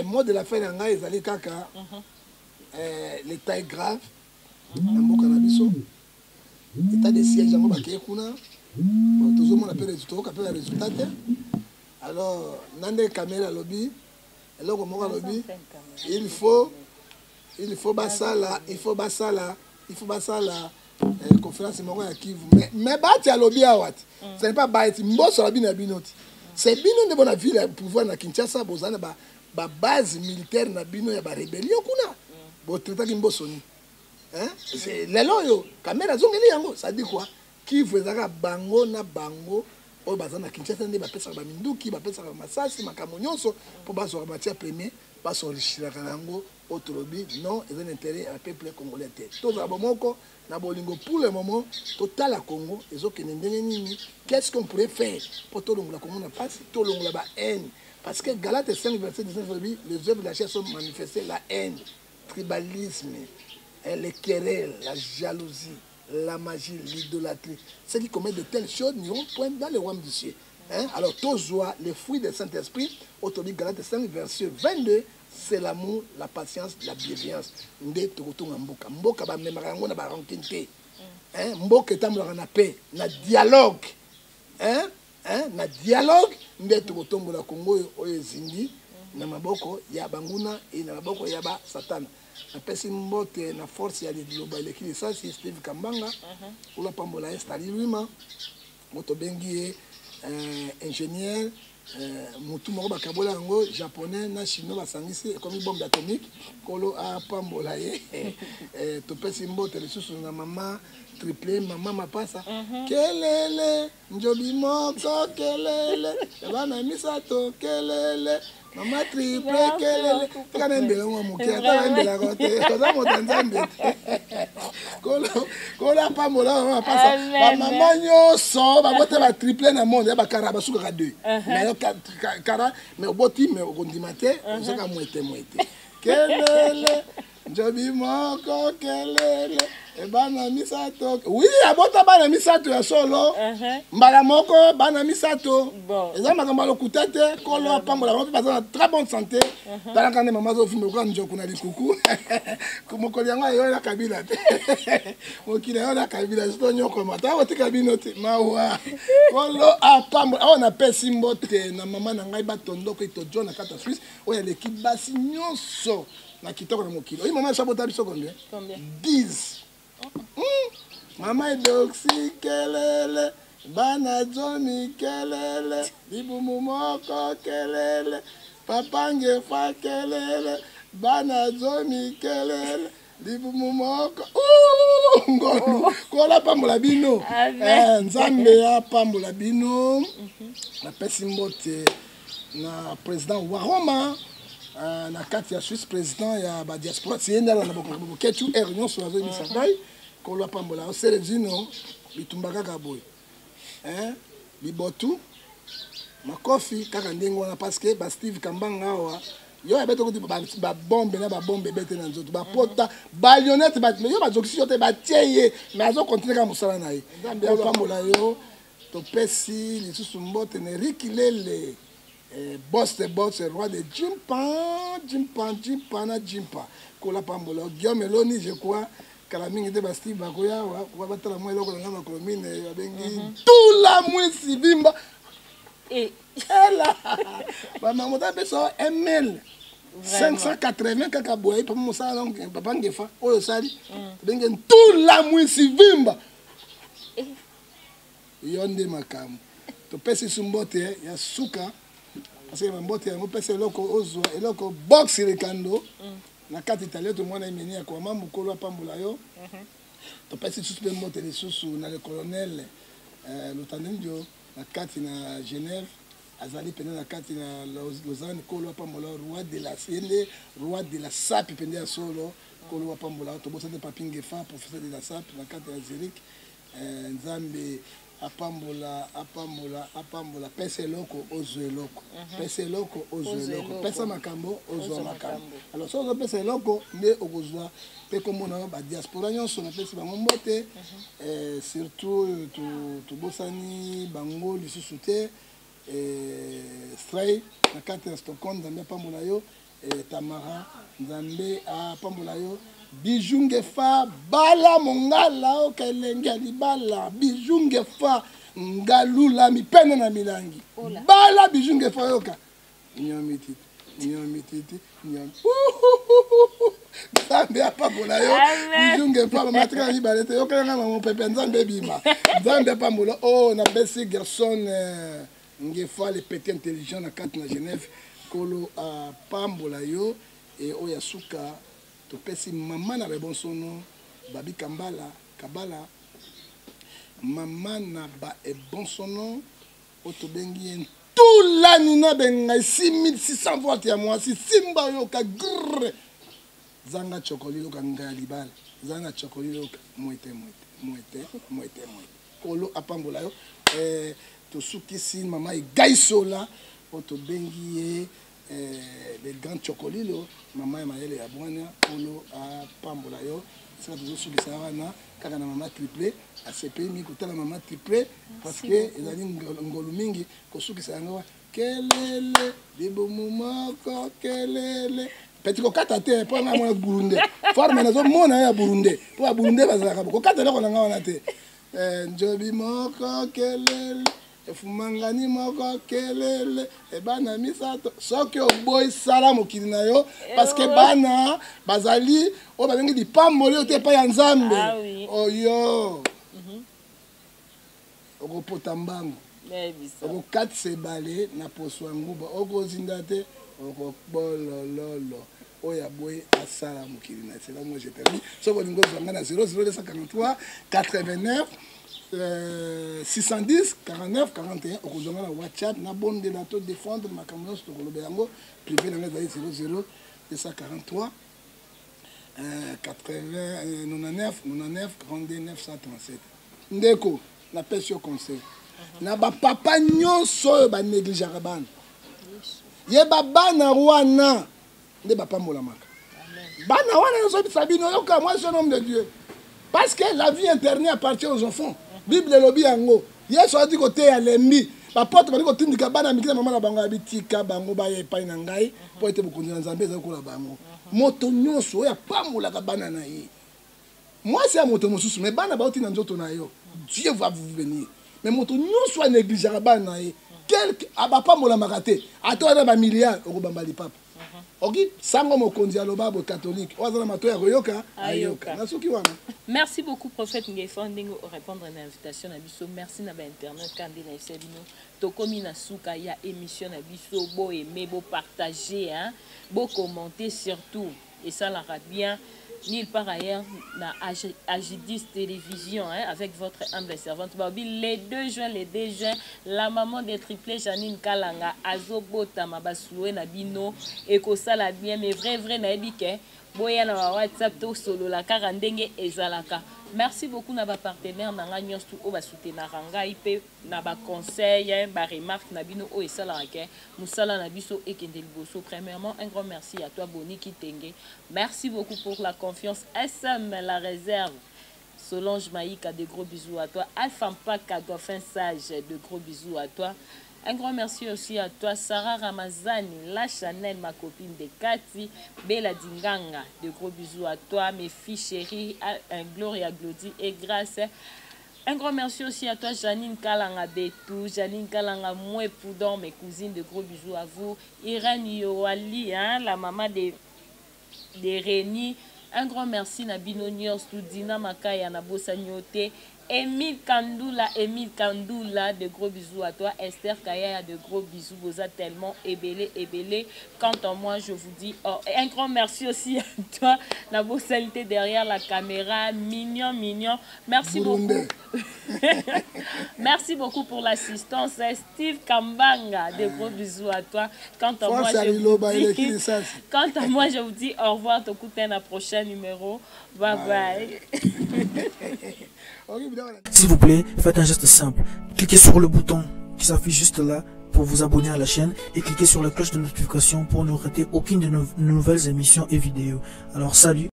mot de la fin, les kaka. L'état est grave. L'état de siège, tout le monde appelle les résultats. Alors, Nande Kamera lobby, il faut basala, conférence à Kivu. Mais bati à lobby à Wat. Ce n'est pas bati, mbosso lobby na binoti. C'est bino de bonne ville pouvoir na Kinshasa, bozana ba base militaire na bino ya ba rébellion kuna. Bo traiter ki mbosso ni. C'est lelo yo, caméra zongeli yango, ça dit quoi? Kivu ezaka bango na bango. O bazana Kinshasa nde ba pesa ba minduki, ba pesa ba masasi, makambo nyonso pour baso ba matière première, baso richira kanango. Autre lobby, non, ils ont intérêt à peuple congolais. Tout d'abord, pour le moment, total à Congo, ils ont qu'est-ce qu'on pourrait faire pour tout le monde Congo n'a pas tout le monde la haine. Parce que Galates 5, verset 19, les œuvres de la chair sont manifestées la haine, tribalisme, les querelles, la jalousie, la magie, l'idolâtrie. Ceux qui commettent de telles choses n'iront point dans le royaume du ciel. Alors, tous voient les fruits du Saint-Esprit, autour Galates 5, verset 22. C'est l'amour, la patience, la bienveillance. Ndé tokotonga mboka. Mboka ba memaka yango na ba rankinte. Mboka etambolaka na paix, na dialogue. Na dialogue ndé tokotonga na Congo oyo ezindi na maboko ya banguna et na maboko ya ba Satan. Na pesi mbote na force ya liloba eleki lisasi Steve Kambanga. Ola pambola installé lui-même. Moto bengi ingénieur mutu moko bakabola yango japonais na chinois basangisi comme bombe atomique kolo a pambola ye topesi mbote lisusu na mama triplé mama mapasa kelele njobi moko kelele bana misato kelele mama triplé kelele kana mbele mwa mukia ta mbele kote toza motanzambe kolo pambola mama mapasa ba mama nyoso ba bote ba triplé na monde ba karaba suka deux mais kara mais boti mais okondimate osaka mwete kelele njobi moko kelele bana misato oui abota bana misato ya solo mbala moko bana misato eza makambo lokuta te kolo apambola mpe baza na très bonne santé talaka nde mama zofimba okoka njoku na likuku mokoli yango ayo na kabila te mokili ayo na kabila soto nyokoma ta otika bino te mawa kolo apambola awa napesi mbote na mama na ngai batondoko itojo na kata Suisse oyo aleki basi nyonso na kitoko na mokili oyi mama sabota biso combien 10 Mama edoksi kelele, bana Johnny kelele, libumu moko kelele, papa Ngefa kelele, bana Johnny kelele, libumu moko. Ngolu, kola pambola bino. Nzambe ya pambola bino. Na pesi mbote na président wa Roma. Na kati ya Suisse président ya ba diaspora tienda na Boketu réunion sur la zone Misakai kolo pambola o serezino bitumbaka kaboy bibotu makofi kaka ndengo na parce que ba Steve Kambanga wa yo ya beto kuti ba bombe na ba bombe bete na nzoto ba pota ba lionette ba yo ba zokisi yo te ba tieye mais azo continuer ka musala na ye nzambe ya pambola yo to pesi lisusu mbote ne rikilele boss de boss roi de jimpa na jimpa kola pambola Guillaume Eloni je crois kala mingi te ba Steve bakoya wa batala mo eloko na makolo mine abengi tout la mwisi bimba là maman beso ml 580 kaka boye pa mosala donc papa ngefa oyo sali bengi tout la mwisi bimba yonde makamu to pesi sumbote ya suka parce que mbote yango pesi eloko ozwa eloko box rekando na kati italien to mwana imeni ya kwa mamu kolo apambola yo to pesi susu mbote lisusu na le colonel Lutanendio na kati na Genève azali pene na kati na Lausanne kolo apambola roi de la Siende roi de la SAP pende ya solo kolo apambola to bosa de papingefa professeur de la SAP na kati ya Zurich nzambe apambola pesa eloko ozwa eloko pesa eloko ozwa eloko pesa makambo ozwa makambo alors so ozo pesa eloko nde okozwa mpe komona badiaspora nyonso napesi bango mbote surtout tobosani bango lisusu te stray na kati ya Stockholm nzambe apambola yo Tamara nzambe apambola yo bijungefa bala mongala okelenge alibala bijungefa ngalula mipene na milangi bala bijungefa yoka nyomititi nzambe apambola yo bijungefa matika libalete yokelanga mamo pepe nzambe bima nzambe apambola na besi garçon ngefa le petit intelligent na kati na Genève kolo apambola yo oya suka topesi mama na rebonsono babi kabala mama na ba ebonsono otobengi tout l'année na benga 6600 votes ya mwasi simba yoka grrr zanga chokolilo ka ngaya libala zanga chokolilo mwete kolo apambola yo tosukisi mama igaisola otobengi ye les grands chocolilo mama ya mayele ya bwana polo apambola yo sika tozosukisa wana kaka na mama triplé asepemi kotala mama triplé parce que ezali ngolu mingi kosukisa yango kelele libumu moko kelele peti kokata te mpo nga mwana burunde forme nazomona ya burunde mpo ya burunde bazalaka kokata eloko na nga wana te njobi moko kelele efumangani moko kelele ebana misato soki oboyi sala mokili na yo parce que bana bazali oyo babengi lipamboli oyo te epai ya nzambe oyo okopota mbangu okokatisa ebale na poso ya nguba okozinda te okobolololo oyo aboyi asala mokili na sela moi je termine soki olingi ozwanga na 00243 89 610 49 41 okozonga na WhatsApp na bonde na to défendre makambo nyonso tokoloba yango privé na ngai ezali 00243 99 42 937 ndeko napesi yo conseil na bapapa nyonso oyo banegligeaka bana yeba bana wana nde bapambolamaka bana wana nyonso bino yoka moi je nomme de Dieu parce que la vie internée appartient aux enfants Bible lobi yango Yesu adi kote ya lembi bapoto bali kotindika bana mikina mama na bango abitika bango baye epai na ngai po ete bokonzi na Nzambe ezali kola bango moto nyonso oyo apambolaka bana na ye mwasi ya moto mosusu mais bana bauti na nzoto na yo Dieu va vous venir mais moto nyonso anegligeaka bana na ye quelque abapambolamaka te ata wana bamilliard okobamba lipapa oki sango mokonzi aloba bo catholique ozana matoya koyoka ayoka nasuki wana. Merci beaucoup prophète Ngefa ndingo répondre à l'invitation na biso merci na ba internet kandi na isebino tokomi na suka ya émission na biso bo aimer bo partager hein bo commenter surtout et ça la bien nulle part ailleurs na Agidis télévision hein, avec votre humble servante Babi les 2 juin la maman des triplés Janine Kalanga azobota mabasloué na bino et ko sala bien mais vrai na ebike boya na WhatsApp to solo la kaka ndenge ezalaka. Merci beaucoup na ba partenaire na nga nyonso tu o ba soutenir ngai pe na ba conseil ba remarque na bino o esala ke musala na biso ekende liboso. Premièrement, un grand merci à toi Boni Kitenge. Merci beaucoup pour la confiance. SM la réserve. Solange Maïka, de gros bisous à toi. Alpha Mpaka, Dauphin Sage, de gros bisous à toi. Un grand merci aussi à toi, Sarah Ramazani, la Chanel, ma copine de Cathy, Bella Dinganga, de gros bisous à toi, mes filles chéries, Gloria Glody et Grâce. Un grand merci aussi à toi, Janine Kalanga Betou, Janine Kalanga Moué Poudon, mes cousines, de gros bisous à vous. Irène Yoali, hein, la maman de Rémi. Un grand merci na Bino Nyos, Dina Makaya na Bossa Nyote. Emile Kandoula, de gros bisous à toi. Esther Kaya, de gros bisous. Vous êtes tellement ébélé. Quant à moi, je vous dis un grand merci aussi à toi. La beauté derrière la caméra. Mignon. Merci beaucoup. Merci beaucoup pour l'assistance. Steve Kambanga, de gros bisous à toi. Quant à moi, je vous dis au revoir. T'écoutes un prochain numéro. Bye bye. S'il vous plaît, faites un geste simple. Cliquez sur le bouton qui s'affiche juste là pour vous abonner à la chaîne et cliquez sur la cloche de notification pour ne rater aucune de nos nouvelles émissions et vidéos. Alors salut.